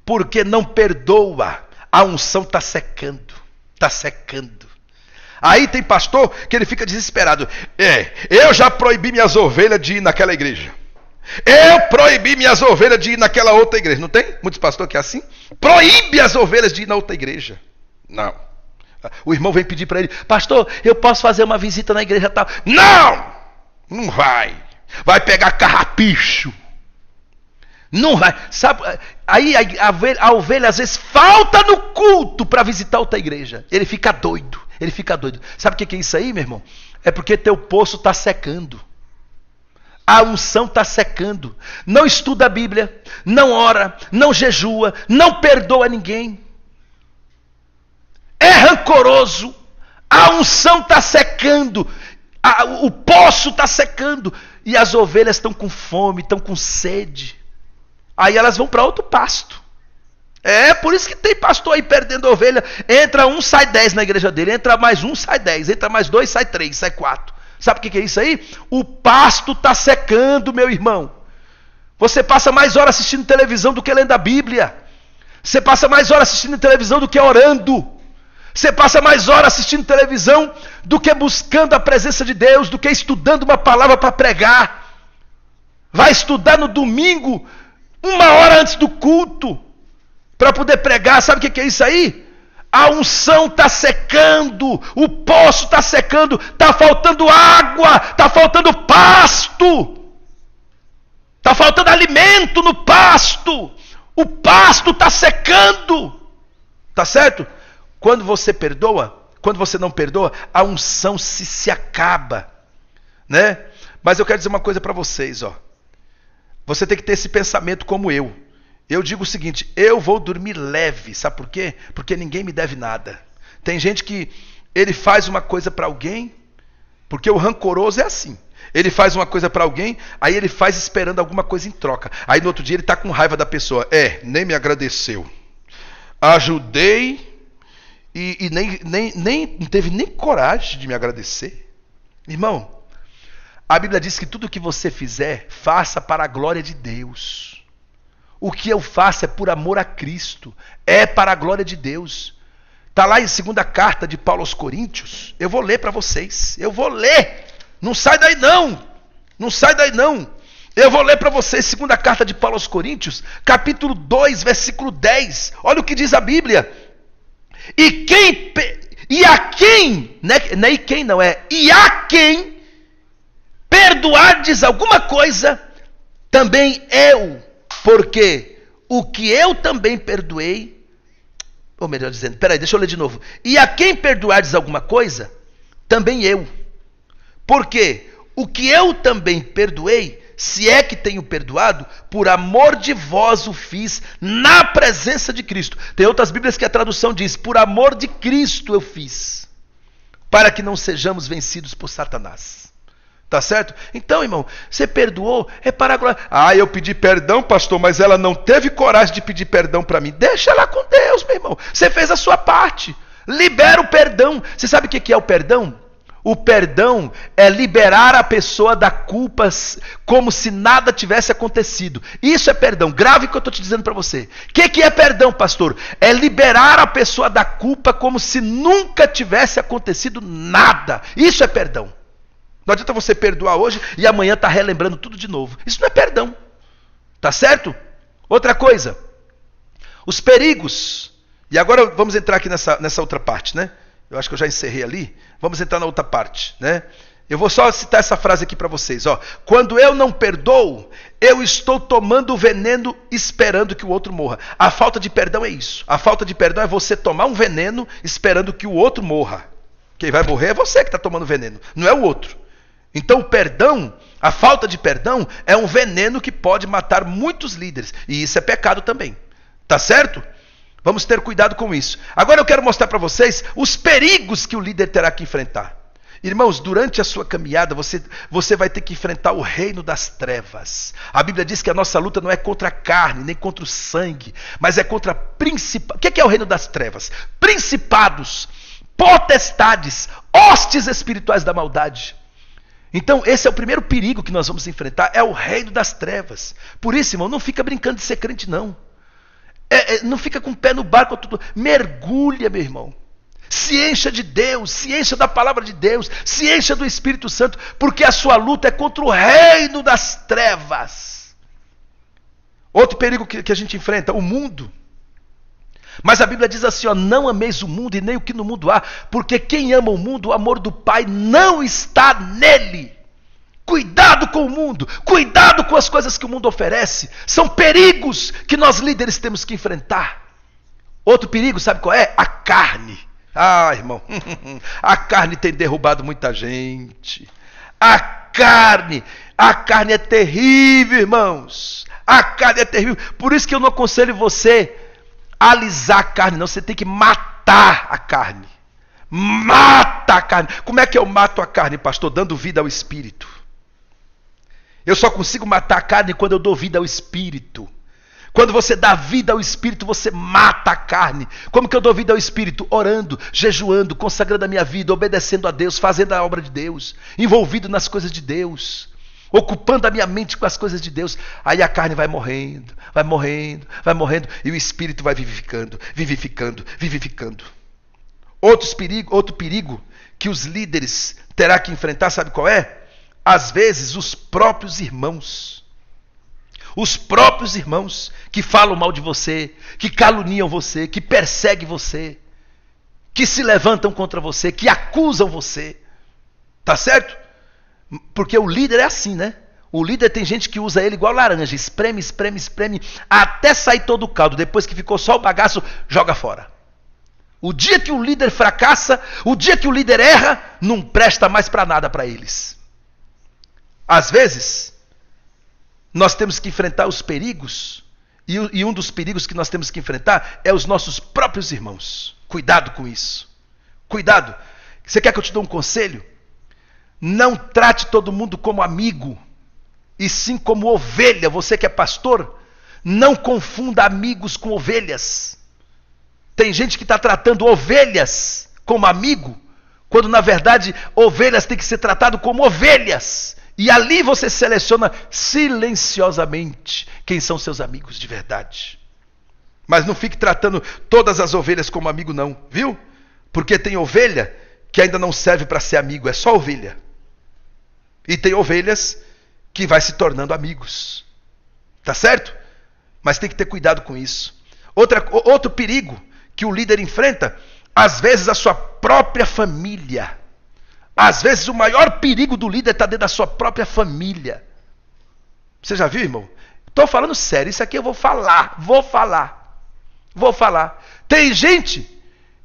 Porque não perdoa. A unção está secando. Está secando. Aí tem pastor que ele fica desesperado. Eu já proibi minhas ovelhas de ir naquela igreja. Eu proibi minhas ovelhas de ir naquela outra igreja. Não tem? Muitos pastores que é assim. Proíbe as ovelhas de ir na outra igreja. Não. O irmão vem pedir para ele. Pastor, eu posso fazer uma visita na igreja tal? Não! Não vai. Vai pegar carrapicho. Não vai. Sabe? Aí a ovelha às vezes falta no culto para visitar outra igreja. Ele fica doido. Ele fica doido. Sabe o que é isso aí, meu irmão? É porque teu poço está secando. A unção está secando. Não estuda a Bíblia, não ora, não jejua, não perdoa ninguém. É rancoroso. A unção está secando. O poço está secando. E as ovelhas estão com fome, estão com sede. Aí elas vão para outro pasto. Por isso que tem pastor aí perdendo ovelha. Entra um, sai 10 na igreja dele. Entra mais um, sai 10. Entra mais 2, sai 3, sai 4. Sabe o que é isso aí? O pasto está secando, meu irmão. Você passa mais horas assistindo televisão do que lendo a Bíblia. Você passa mais horas assistindo televisão do que orando. Você passa mais horas assistindo televisão do que buscando a presença de Deus, do que estudando uma palavra para pregar. Vai estudar no domingo, 1 hora antes do culto, para poder pregar. Sabe o que é isso aí? A unção está secando, o poço está secando, está faltando água, está faltando pasto, está faltando alimento no pasto. O pasto está secando. Tá certo? Quando você perdoa, quando você não perdoa, a unção se acaba, né? Mas eu quero dizer uma coisa para vocês, ó. Você tem que ter esse pensamento como eu. Eu digo o seguinte: eu vou dormir leve. Sabe por quê? Porque ninguém me deve nada. Tem gente que ele faz uma coisa para alguém, porque o rancoroso é assim. Ele faz uma coisa para alguém, aí ele faz esperando alguma coisa em troca. Aí no outro dia ele está com raiva da pessoa. Nem me agradeceu. Ajudei e nem teve nem coragem de me agradecer. Irmão, a Bíblia diz que tudo que você fizer, faça para a glória de Deus. O que eu faço é por amor a Cristo. É para a glória de Deus. Está lá em 2ª carta de Paulo aos Coríntios. Eu vou ler para vocês. Eu vou ler. Não sai daí não. Não sai daí não. Eu vou ler para vocês 2ª carta de Paulo aos Coríntios, capítulo 2, versículo 10. Olha o que diz a Bíblia. E a quem perdoardes alguma coisa, também eu, porque o que eu também perdoei, ou melhor dizendo, peraí, deixa eu ler de novo. E a quem perdoardes alguma coisa, também eu, porque o que eu também perdoei, se é que tenho perdoado, por amor de vós o fiz na presença de Cristo. Tem outras Bíblias que a tradução diz: por amor de Cristo eu fiz, para que não sejamos vencidos por Satanás. Tá certo? Então, irmão, você perdoou, é para a glória. Eu pedi perdão, pastor, mas ela não teve coragem de pedir perdão para mim. Deixa ela com Deus, meu irmão. Você fez a sua parte. Libera o perdão. Você sabe o que é o perdão? O perdão é liberar a pessoa da culpa como se nada tivesse acontecido. Isso é perdão. Grave o que eu estou te dizendo para você. O que é perdão, pastor? É liberar a pessoa da culpa como se nunca tivesse acontecido nada. Isso é perdão. Não adianta você perdoar hoje e amanhã estar relembrando tudo de novo. Isso não é perdão. Tá certo? Outra coisa. Os perigos. E agora vamos entrar aqui nessa outra parte, né? Eu acho que eu já encerrei ali. Vamos entrar na outra parte, né? Eu vou só citar essa frase aqui para vocês, ó. Quando eu não perdoo, eu estou tomando o veneno esperando que o outro morra. A falta de perdão é isso. A falta de perdão é você tomar um veneno esperando que o outro morra. Quem vai morrer é você que está tomando veneno, não é o outro. Então o perdão, a falta de perdão é um veneno que pode matar muitos líderes. E isso é pecado também. Tá certo? Vamos ter cuidado com isso. Agora eu quero mostrar para vocês os perigos que o líder terá que enfrentar. Irmãos, durante a sua caminhada, você vai ter que enfrentar o reino das trevas. A Bíblia diz que a nossa luta não é contra a carne, nem contra o sangue, mas é contra principados. O que é o reino das trevas? Principados, potestades, hostes espirituais da maldade. Então, esse é o primeiro perigo que nós vamos enfrentar, é o reino das trevas. Por isso, irmão, não fica brincando de ser crente, não. Não fica com o pé no barco, tudo. Mergulha, meu irmão. Se encha de Deus, se encha da palavra de Deus, se encha do Espírito Santo, porque a sua luta é contra o reino das trevas. Outro perigo que a gente enfrenta, o mundo. Mas a Bíblia diz assim, ó, não ameis o mundo e nem o que no mundo há, porque quem ama o mundo, o amor do Pai não está nele. Cuidado com o mundo, cuidado com as coisas que o mundo oferece. São perigos que nós líderes temos que enfrentar. Outro perigo, sabe qual é? A carne. Irmão, a carne tem derrubado muita gente. A carne é terrível, irmãos. A carne é terrível. Por isso que eu não aconselho você a alisar a carne, não. Você tem que matar a carne. Mata a carne. Como é que eu mato a carne, pastor? Dando vida ao Espírito. Eu só consigo matar a carne quando eu dou vida ao Espírito. Quando você dá vida ao Espírito, você mata a carne. Como que eu dou vida ao Espírito? Orando, jejuando, consagrando a minha vida, obedecendo a Deus, fazendo a obra de Deus, envolvido nas coisas de Deus, ocupando a minha mente com as coisas de Deus. Aí a carne vai morrendo, vai morrendo, vai morrendo, e o Espírito vai vivificando, vivificando, vivificando. Outro perigo que os líderes terão que enfrentar, sabe qual é? Às vezes, os próprios irmãos que falam mal de você, que caluniam você, que perseguem você, que se levantam contra você, que acusam você. Tá certo? Porque o líder é assim, né? O líder tem gente que usa ele igual laranja, espreme, espreme, espreme, até sair todo o caldo. Depois que ficou só o bagaço, joga fora. O dia que o líder fracassa, o dia que o líder erra, não presta mais para nada para eles. Às vezes, nós temos que enfrentar os perigos, e um dos perigos que nós temos que enfrentar é os nossos próprios irmãos. Cuidado com isso. Cuidado. Você quer que eu te dê um conselho? Não trate todo mundo como amigo, e sim como ovelha. Você que é pastor, não confunda amigos com ovelhas. Tem gente que está tratando ovelhas como amigo, quando na verdade ovelhas têm que ser tratadas como ovelhas. E ali você seleciona silenciosamente quem são seus amigos de verdade. Mas não fique tratando todas as ovelhas como amigo não, viu? Porque tem ovelha que ainda não serve para ser amigo, é só ovelha. E tem ovelhas que vai se tornando amigos. Tá certo? Mas tem que ter cuidado com isso. Outro perigo que o líder enfrenta, às vezes a sua própria família. Às vezes o maior perigo do líder está dentro da sua própria família. Você já viu, irmão? Estou falando sério, isso aqui eu vou falar. Tem gente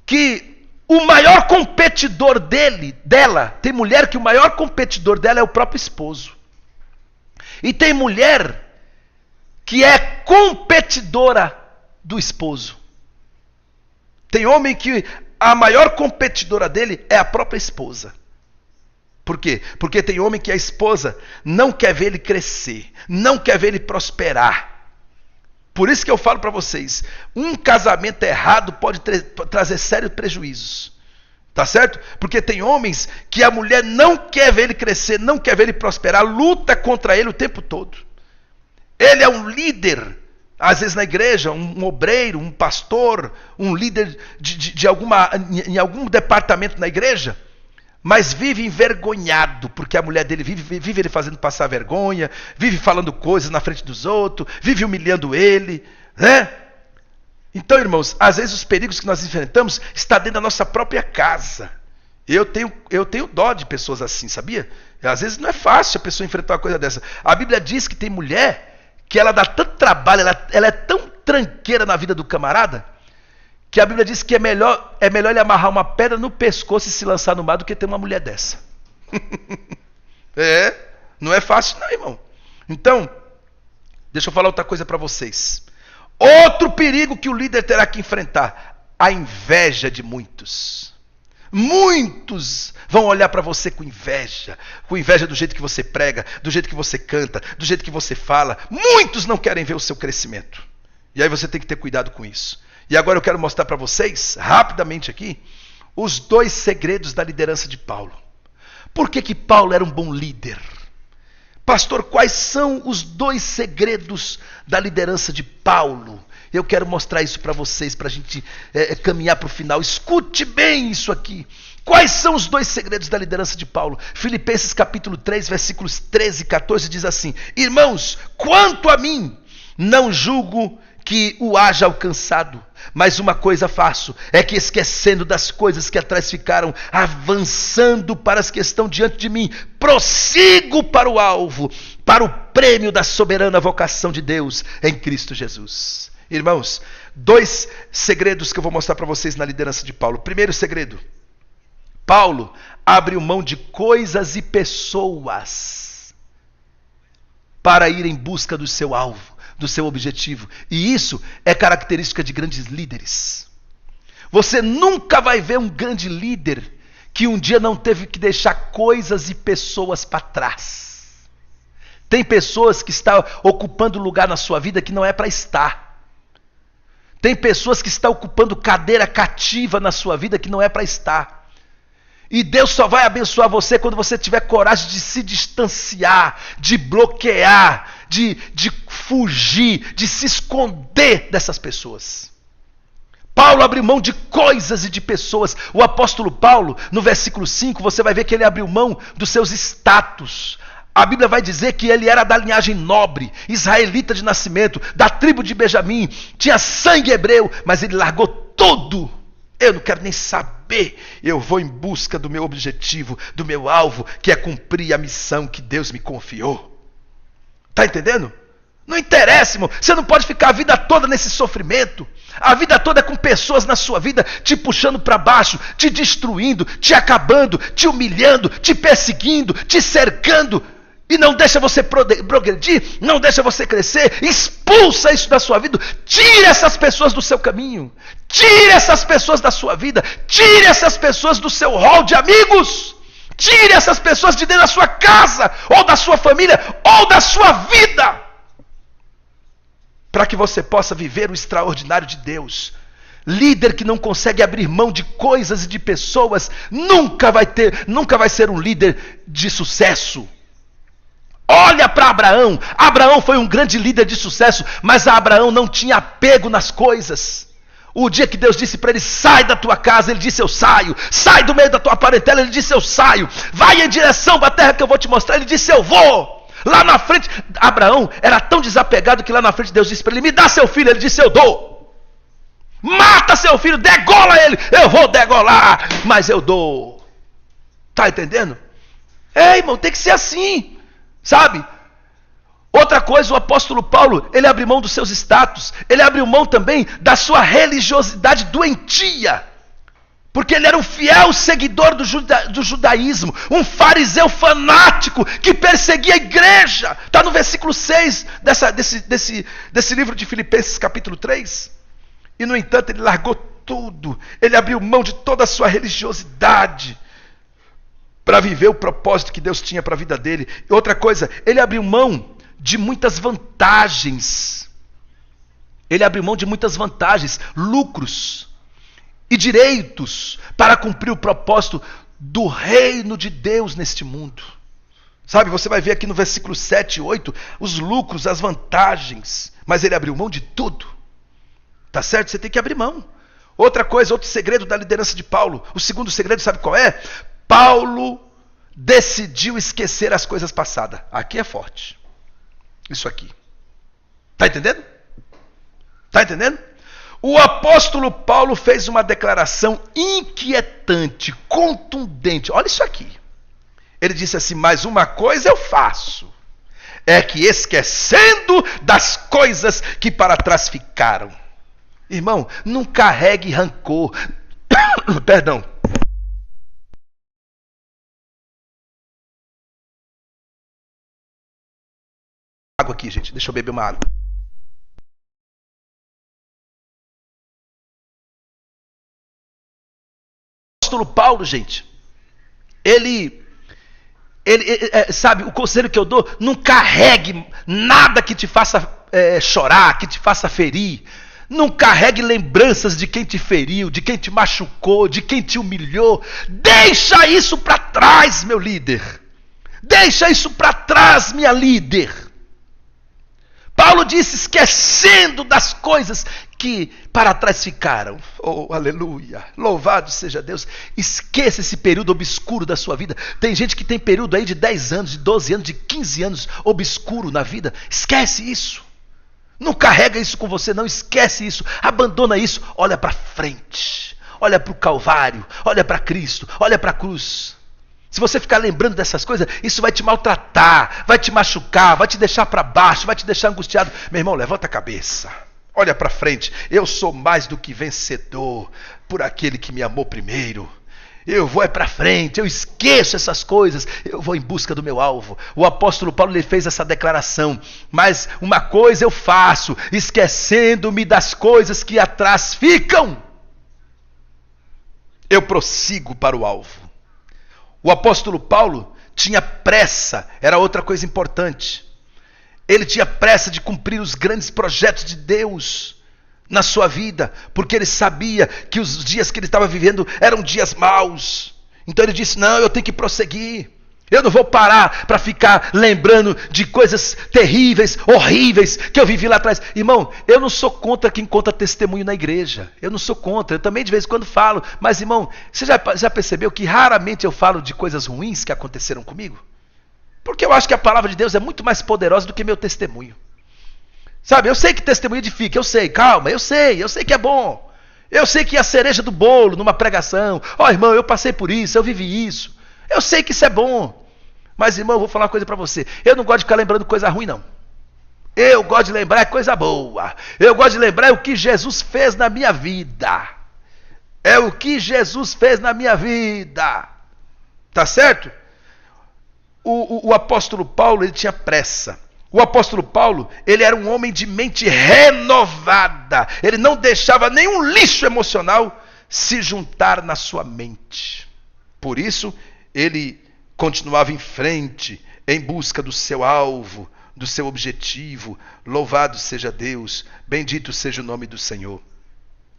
que o maior competidor dela, tem mulher que o maior competidor dela é o próprio esposo. E tem mulher que é competidora do esposo. Tem homem que a maior competidora dele é a própria esposa. Por quê? Porque tem homem que a esposa não quer ver ele crescer, não quer ver ele prosperar. Por isso que eu falo para vocês, um casamento errado pode trazer sérios prejuízos. Tá certo? Porque tem homens que a mulher não quer ver ele crescer, não quer ver ele prosperar, luta contra ele o tempo todo. Ele é um líder, às vezes na igreja, um obreiro, um pastor, um líder em algum departamento na igreja, mas vive envergonhado, porque a mulher dele vive ele fazendo passar vergonha, vive falando coisas na frente dos outros, vive humilhando ele, né? Então, irmãos, às vezes os perigos que nós enfrentamos estão dentro da nossa própria casa. Eu tenho dó de pessoas assim, sabia? Às vezes não é fácil a pessoa enfrentar uma coisa dessa. A Bíblia diz que tem mulher que ela dá tanto trabalho, ela é tão tranqueira na vida do camarada, que a Bíblia diz que é melhor ele amarrar uma pedra no pescoço e se lançar no mar do que ter uma mulher dessa. Não é fácil não, irmão. Então, deixa eu falar outra coisa para vocês. Outro perigo que o líder terá que enfrentar, a inveja de muitos. Muitos vão olhar para você com inveja do jeito que você prega, do jeito que você canta, do jeito que você fala. Muitos não querem ver o seu crescimento. E aí você tem que ter cuidado com isso. E agora eu quero mostrar para vocês, rapidamente aqui, os 2 segredos da liderança de Paulo. Por que Paulo era um bom líder? Pastor, quais são os 2 segredos da liderança de Paulo? Eu quero mostrar isso para vocês, para a gente caminhar para o final. Escute bem isso aqui. Quais são os 2 segredos da liderança de Paulo? Filipenses capítulo 3, versículos 13 e 14 diz assim: Irmãos, quanto a mim, não julgo que o haja alcançado, mas uma coisa faço, é que esquecendo das coisas que atrás ficaram, avançando para as que estão diante de mim, prossigo para o alvo, para o prêmio da soberana vocação de Deus em Cristo Jesus. Irmãos, 2 segredos que eu vou mostrar para vocês na liderança de Paulo. Primeiro segredo, Paulo abriu mão de coisas e pessoas para ir em busca do seu alvo, do seu objetivo. E isso é característica de grandes líderes. Você nunca vai ver um grande líder que um dia não teve que deixar coisas e pessoas para trás. Tem pessoas que estão ocupando lugar na sua vida que não é para estar. Tem pessoas que estão ocupando cadeira cativa na sua vida que não é para estar. E Deus só vai abençoar você quando você tiver coragem de se distanciar, de bloquear, de fugir, de se esconder dessas pessoas. Paulo abriu mão de coisas e de pessoas. O apóstolo Paulo, no versículo 5, você vai ver que ele abriu mão dos seus status. A Bíblia vai dizer que ele era da linhagem nobre, israelita de nascimento, da tribo de Benjamim, tinha sangue hebreu, mas ele largou tudo. Eu não quero nem saber, eu vou em busca do meu objetivo, do meu alvo, que é cumprir a missão que Deus me confiou. Está entendendo? Não interessa, irmão. Você não pode ficar a vida toda nesse sofrimento. A vida toda é com pessoas na sua vida te puxando para baixo, te destruindo, te acabando, te humilhando, te perseguindo, te cercando. E não deixa você progredir, não deixa você crescer. Expulsa isso da sua vida. Tire essas pessoas do seu caminho. Tire essas pessoas da sua vida. Tire essas pessoas do seu hall de amigos. Tire essas pessoas de dentro da sua casa, ou da sua família, ou da sua vida. Para que você possa viver o extraordinário de Deus. Líder que não consegue abrir mão de coisas e de pessoas, nunca vai ser um líder de sucesso. Olha para Abraão. Abraão foi um grande líder de sucesso, mas Abraão não tinha apego nas coisas. O dia que Deus disse para ele, sai da tua casa, ele disse, eu saio. Sai do meio da tua parentela, ele disse, eu saio. Vai em direção à terra que eu vou te mostrar, ele disse, eu vou. Lá na frente, Abraão era tão desapegado que lá na frente Deus disse para ele, me dá seu filho, ele disse, eu dou. Mata seu filho, degola ele, eu vou degolar, mas eu dou. Tá entendendo? Irmão, tem que ser assim, sabe? Outra coisa, o apóstolo Paulo, ele abriu mão dos seus status, ele abriu mão também da sua religiosidade doentia. Porque ele era um fiel seguidor do judaísmo, um fariseu fanático que perseguia a igreja. Está no versículo 6 desse livro de Filipenses capítulo 3. E no entanto ele largou tudo, ele abriu mão de toda a sua religiosidade para viver o propósito que Deus tinha para a vida dele. E outra coisa, ele abriu mão de muitas vantagens. Ele abriu mão de muitas vantagens, lucros e direitos para cumprir o propósito do reino de Deus neste mundo. Sabe, você vai ver aqui no versículo 7 e 8 os lucros, as vantagens, mas ele abriu mão de tudo. Tá certo? Você tem que abrir mão. Outra coisa, outro segredo da liderança de Paulo. O segundo segredo, sabe qual é? Paulo decidiu esquecer as coisas passadas. Aqui é forte. Isso aqui. Tá entendendo? Tá entendendo? O apóstolo Paulo fez uma declaração inquietante, contundente. Olha isso aqui. Ele disse assim, mas uma coisa eu faço, é que esquecendo das coisas que para trás ficaram. Irmão, não carregue rancor. Perdão. Água aqui, gente. Deixa eu beber uma água. O apóstolo Paulo, gente, ele sabe, o conselho que eu dou, não carregue nada que te faça chorar, que te faça ferir. Não carregue lembranças de quem te feriu, de quem te machucou, de quem te humilhou. Deixa isso para trás, meu líder. Deixa isso para trás, minha líder. Paulo disse, esquecendo das coisas que para trás ficaram. Oh, aleluia. Louvado seja Deus. Esqueça esse período obscuro da sua vida. Tem gente que tem período aí de 10 anos, de 12 anos, de 15 anos obscuro na vida. Esquece isso. Não carrega isso com você, não. Esquece isso. Abandona isso. Olha para frente. Olha para o Calvário. Olha para Cristo. Olha para a cruz. Se você ficar lembrando dessas coisas, isso vai te maltratar, vai te machucar, vai te deixar para baixo, vai te deixar angustiado. Meu irmão, levanta a cabeça. Olha para frente. Eu sou mais do que vencedor por aquele que me amou primeiro. Eu vou para frente, eu esqueço essas coisas, eu vou em busca do meu alvo. O apóstolo Paulo ele fez essa declaração. Mas uma coisa eu faço, esquecendo-me das coisas que atrás ficam, eu prossigo para o alvo. O apóstolo Paulo tinha pressa, era outra coisa importante. Ele tinha pressa de cumprir os grandes projetos de Deus na sua vida, porque ele sabia que os dias que ele estava vivendo eram dias maus. Então ele disse, não, eu tenho que prosseguir. Eu não vou parar para ficar lembrando de coisas terríveis, horríveis que eu vivi lá atrás. Irmão, eu não sou contra quem conta testemunho na igreja. Eu não sou contra, eu também de vez em quando falo. Mas irmão, você já percebeu que raramente eu falo de coisas ruins que aconteceram comigo? Porque eu acho que a palavra de Deus é muito mais poderosa do que meu testemunho. Sabe, eu sei que testemunho edifica, eu sei, calma, eu sei que é bom. Eu sei que é a cereja do bolo numa pregação. Ó, irmão, eu passei por isso, eu vivi isso. Eu sei que isso é bom. Mas, irmão, eu vou falar uma coisa para você. Eu não gosto de ficar lembrando coisa ruim, não. Eu gosto de lembrar coisa boa. Eu gosto de lembrar o que Jesus fez na minha vida. É o que Jesus fez na minha vida. Tá certo? O apóstolo Paulo, ele tinha pressa. O apóstolo Paulo, ele era um homem de mente renovada. Ele não deixava nenhum lixo emocional se juntar na sua mente. Por isso, ele continuava em frente, em busca do seu alvo, do seu objetivo. Louvado seja Deus, bendito seja o nome do Senhor.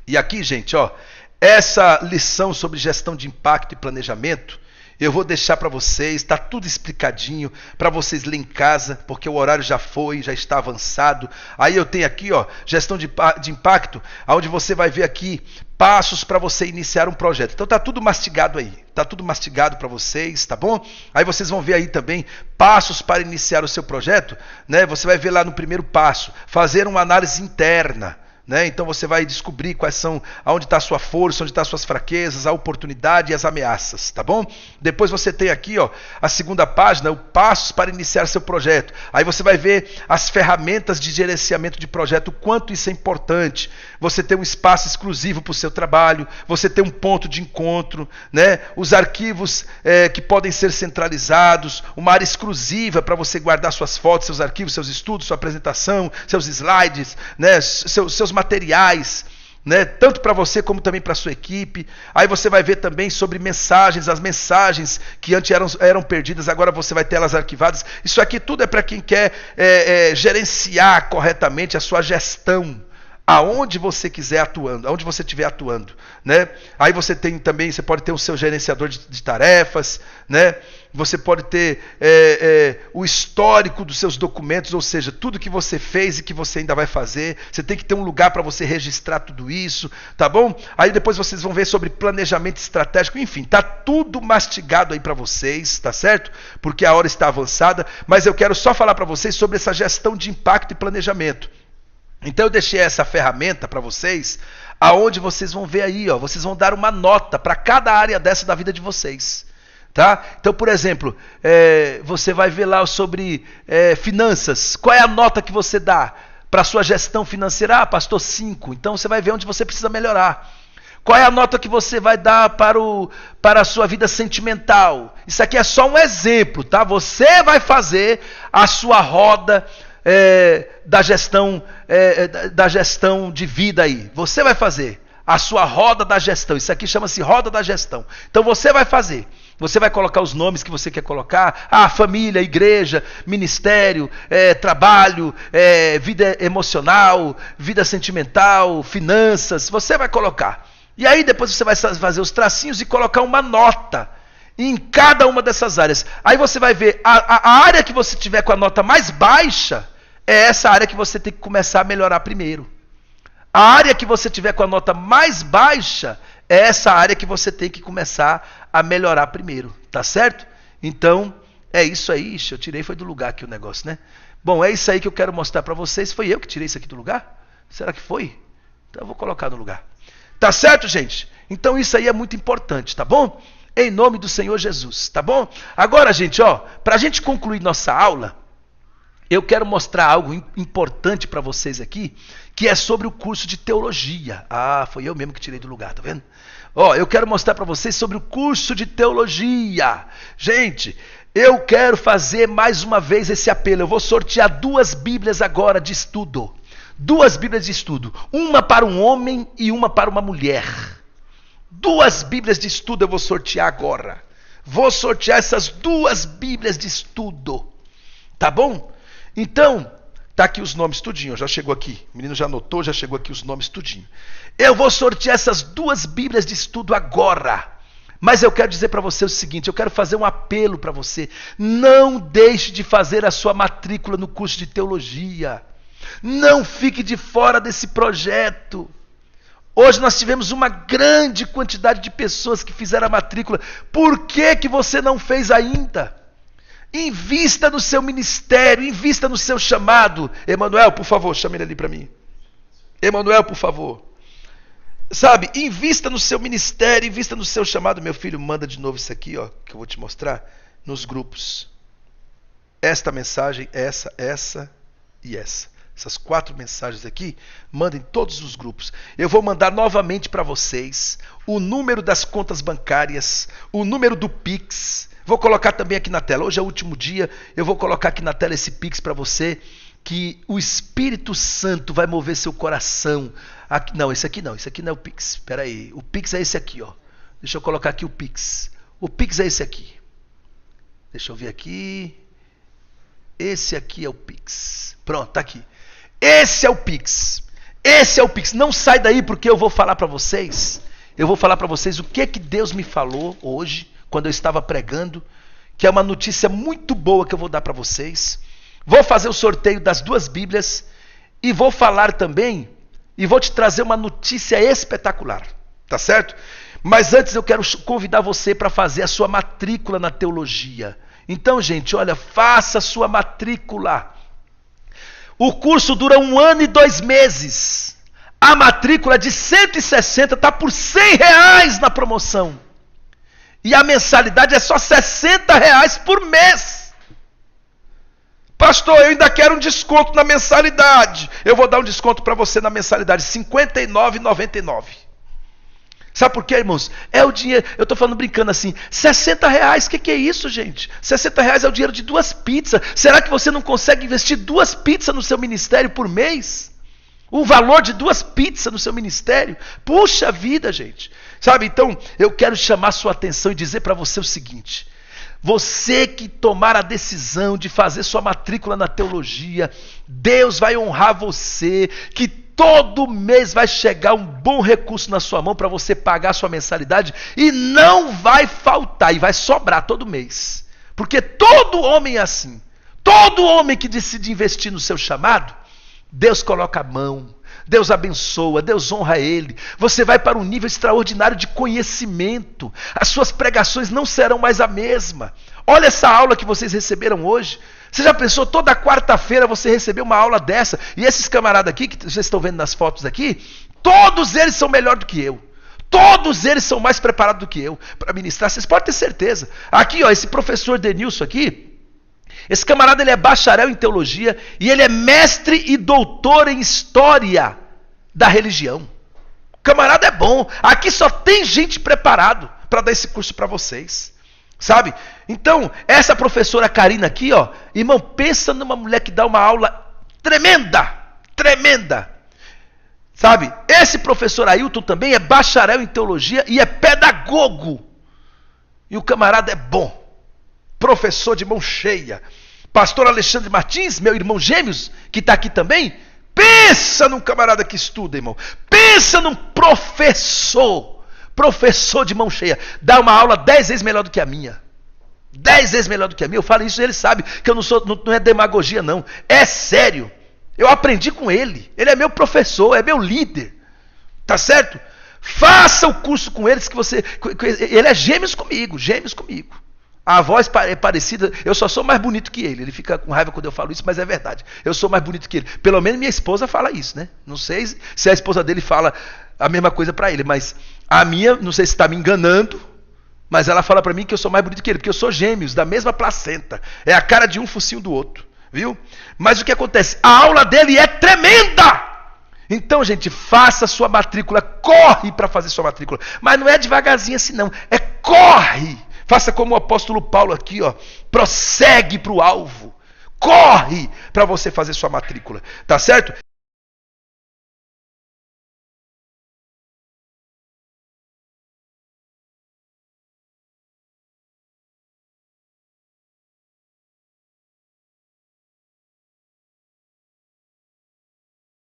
E aqui, gente, ó, essa lição sobre gestão de impacto e planejamento, eu vou deixar para vocês, está tudo explicadinho, para vocês lerem em casa, porque o horário já foi, já está avançado. Aí eu tenho aqui, ó, gestão de impacto, onde você vai ver aqui passos para você iniciar um projeto. Então tá tudo mastigado aí, tá tudo mastigado para vocês, tá bom? Aí vocês vão ver aí também passos para iniciar o seu projeto, né? Você vai ver lá no primeiro passo, fazer uma análise interna. Né? Então você vai descobrir quais são, aonde está a sua força, onde estão as suas fraquezas, a oportunidade e as ameaças, tá bom? Depois você tem aqui, ó, a segunda página, o passos para iniciar seu projeto. Aí você vai ver as ferramentas de gerenciamento de projeto, o quanto isso é importante. Você tem um espaço exclusivo para o seu trabalho, você tem um ponto de encontro, né? Os arquivos que podem ser centralizados, uma área exclusiva para você guardar suas fotos, seus arquivos, seus estudos, sua apresentação, seus slides, né? Seus materiais, né? Tanto para você como também para a sua equipe. Aí você vai ver também sobre mensagens, as mensagens que antes eram perdidas, agora você vai ter elas arquivadas. Isso aqui tudo é para quem quer gerenciar corretamente a sua gestão, aonde você quiser atuando, aonde você estiver atuando, né? Aí você tem também, você pode ter o seu gerenciador de tarefas, né? Você pode ter o histórico dos seus documentos, ou seja, tudo que você fez e que você ainda vai fazer. Você tem que ter um lugar para você registrar tudo isso, tá bom? Aí depois vocês vão ver sobre planejamento estratégico, enfim, tá tudo mastigado aí para vocês, tá certo? Porque a hora está avançada, mas eu quero só falar para vocês sobre essa gestão de impacto e planejamento. Então eu deixei essa ferramenta para vocês, aonde vocês vão ver aí, ó, vocês vão dar uma nota para cada área dessa da vida de vocês. Tá? Então, por exemplo, você vai ver lá sobre finanças. Qual é a nota que você dá para a sua gestão financeira? Ah, pastor, 5. Então você vai ver onde você precisa melhorar. Qual é a nota que você vai dar para a sua vida sentimental? Isso aqui é só um exemplo, tá? Você vai fazer a sua roda da gestão de vida aí. Você vai fazer a sua roda da gestão. Isso aqui chama-se roda da gestão. Então você vai fazer. Você vai colocar os nomes que você quer colocar. Família, igreja, ministério, trabalho, vida emocional, vida sentimental, finanças. Você vai colocar. E aí depois você vai fazer os tracinhos e colocar uma nota em cada uma dessas áreas. Aí você vai ver a área que você tiver com a nota mais baixa, é essa área que você tem que começar a melhorar primeiro. A área que você tiver com a nota mais baixa, é essa área que você tem que começar a melhorar primeiro, tá certo? Então, é isso aí. Ixi, eu tirei, foi do lugar aqui o negócio, né? Bom, é isso aí que eu quero mostrar para vocês. Foi eu que tirei isso aqui do lugar? Será que foi? Então eu vou colocar no lugar. Tá certo, gente? Então isso aí é muito importante, tá bom? Em nome do Senhor Jesus, tá bom? Agora, gente, ó, pra gente concluir nossa aula, eu quero mostrar algo importante para vocês aqui, que é sobre o curso de teologia. Ah, foi eu mesmo que tirei do lugar, tá vendo? Ó, eu quero mostrar para vocês sobre o curso de teologia. Gente, eu quero fazer mais uma vez esse apelo. Eu vou sortear 2 Bíblias agora de estudo. 2 Bíblias de estudo. Uma para um homem e uma para uma mulher. 2 Bíblias de estudo eu vou sortear agora. Vou sortear essas 2 Bíblias de estudo. Tá bom? Então, tá aqui os nomes tudinho, já chegou aqui. O menino já anotou, já chegou aqui os nomes tudinho. Eu vou sortear essas 2 Bíblias de estudo agora. Mas eu quero dizer para você o seguinte, eu quero fazer um apelo para você. Não deixe de fazer a sua matrícula no curso de teologia. Não fique de fora desse projeto. Hoje nós tivemos uma grande quantidade de pessoas que fizeram a matrícula. Por que você não fez ainda? Invista no seu ministério, invista no seu chamado. Emanuel, por favor, chame ele ali para mim. Emanuel, por favor. Sabe, invista no seu ministério, invista no seu chamado. Meu filho, manda de novo isso aqui, ó, que eu vou te mostrar nos grupos. Esta mensagem, essa e essa. Essas 4 mensagens aqui, mandem em todos os grupos. Eu vou mandar novamente para vocês o número das contas bancárias, o número do Pix. Vou colocar também aqui na tela. Hoje é o último dia, eu vou colocar aqui na tela esse Pix para você, que o Espírito Santo vai mover seu coração. Aqui, não, esse aqui não é o Pix. Espera aí, o Pix é esse aqui, ó. Deixa eu colocar aqui o Pix. O Pix é esse aqui. Deixa eu ver aqui. Esse aqui é o Pix. Pronto, tá aqui. Esse é o Pix. Esse é o Pix. Não sai daí porque eu vou falar para vocês. Eu vou falar para vocês o que Deus me falou hoje, quando eu estava pregando, que é uma notícia muito boa que eu vou dar para vocês. Vou fazer o sorteio das 2 Bíblias e vou falar também, e vou te trazer uma notícia espetacular. Tá certo? Mas antes eu quero convidar você para fazer a sua matrícula na teologia. Então, gente, olha, faça a sua matrícula. O curso dura 1 ano e 2 meses. A matrícula de 160 está por R$100 na promoção. E a mensalidade é só R$60 por mês. Pastor, eu ainda quero um desconto na mensalidade. Eu vou dar um desconto para você na mensalidade, R$ 59,99. Sabe por quê, irmãos? É o dinheiro, eu estou falando brincando assim, R$60, o que é isso, gente? R$60 é o dinheiro de 2 pizzas. Será que você não consegue investir 2 pizzas no seu ministério por mês? O valor de 2 pizzas no seu ministério? Puxa vida, gente. Sabe, então, eu quero chamar sua atenção e dizer para você o seguinte: você que tomar a decisão de fazer sua matrícula na teologia, Deus vai honrar você, que todo mês vai chegar um bom recurso na sua mão para você pagar a sua mensalidade e não vai faltar, e vai sobrar todo mês. Porque todo homem é assim. Todo homem que decide investir no seu chamado, Deus coloca a mão, Deus abençoa, Deus honra ele. Você vai para um nível extraordinário de conhecimento. As suas pregações não serão mais a mesma. Olha essa aula que vocês receberam hoje. Você já pensou, toda quarta-feira você recebeu uma aula dessa? E esses camaradas aqui, que vocês estão vendo nas fotos aqui, todos eles são melhor do que eu. Todos eles são mais preparados do que eu para ministrar. Vocês podem ter certeza. Aqui, ó, esse professor Denilson aqui, esse camarada, ele é bacharel em teologia e ele é mestre e doutor em história da religião. O camarada é bom. Aqui só tem gente preparado para dar esse curso para vocês. Sabe? Então, essa professora Karina aqui, ó, irmão, pensa numa mulher que dá uma aula tremenda, tremenda. Sabe? Esse professor Ailton também é bacharel em teologia e é pedagogo. E o camarada é bom. Professor de mão cheia. Pastor Alexandre Martins, meu irmão gêmeos, que está aqui também. Pensa num camarada que estuda, irmão. Pensa num professor. Professor de mão cheia. Dá uma aula 10 vezes melhor do que a minha. 10 vezes melhor do que a minha. Eu falo isso e ele sabe que eu não é demagogia, não. É sério. Eu aprendi com ele. Ele é meu professor, é meu líder. Tá certo? Faça o curso com eles que você... Ele é gêmeos comigo, gêmeos comigo. A voz é parecida, eu só sou mais bonito que ele. Ele fica com raiva quando eu falo isso, mas é verdade. Eu sou mais bonito que ele. Pelo menos minha esposa fala isso, né? Não sei se a esposa dele fala a mesma coisa pra ele, mas a minha, não sei se está me enganando, mas ela fala pra mim que eu sou mais bonito que ele, porque eu sou gêmeos, da mesma placenta. É a cara de um, focinho do outro, viu? Mas o que acontece? A aula dele é tremenda! Então, gente, faça sua matrícula, corre para fazer sua matrícula. Mas não é devagarzinho assim, não. É corre! Faça como o apóstolo Paulo aqui, ó, prossegue para o alvo. Corre para você fazer sua matrícula, tá certo?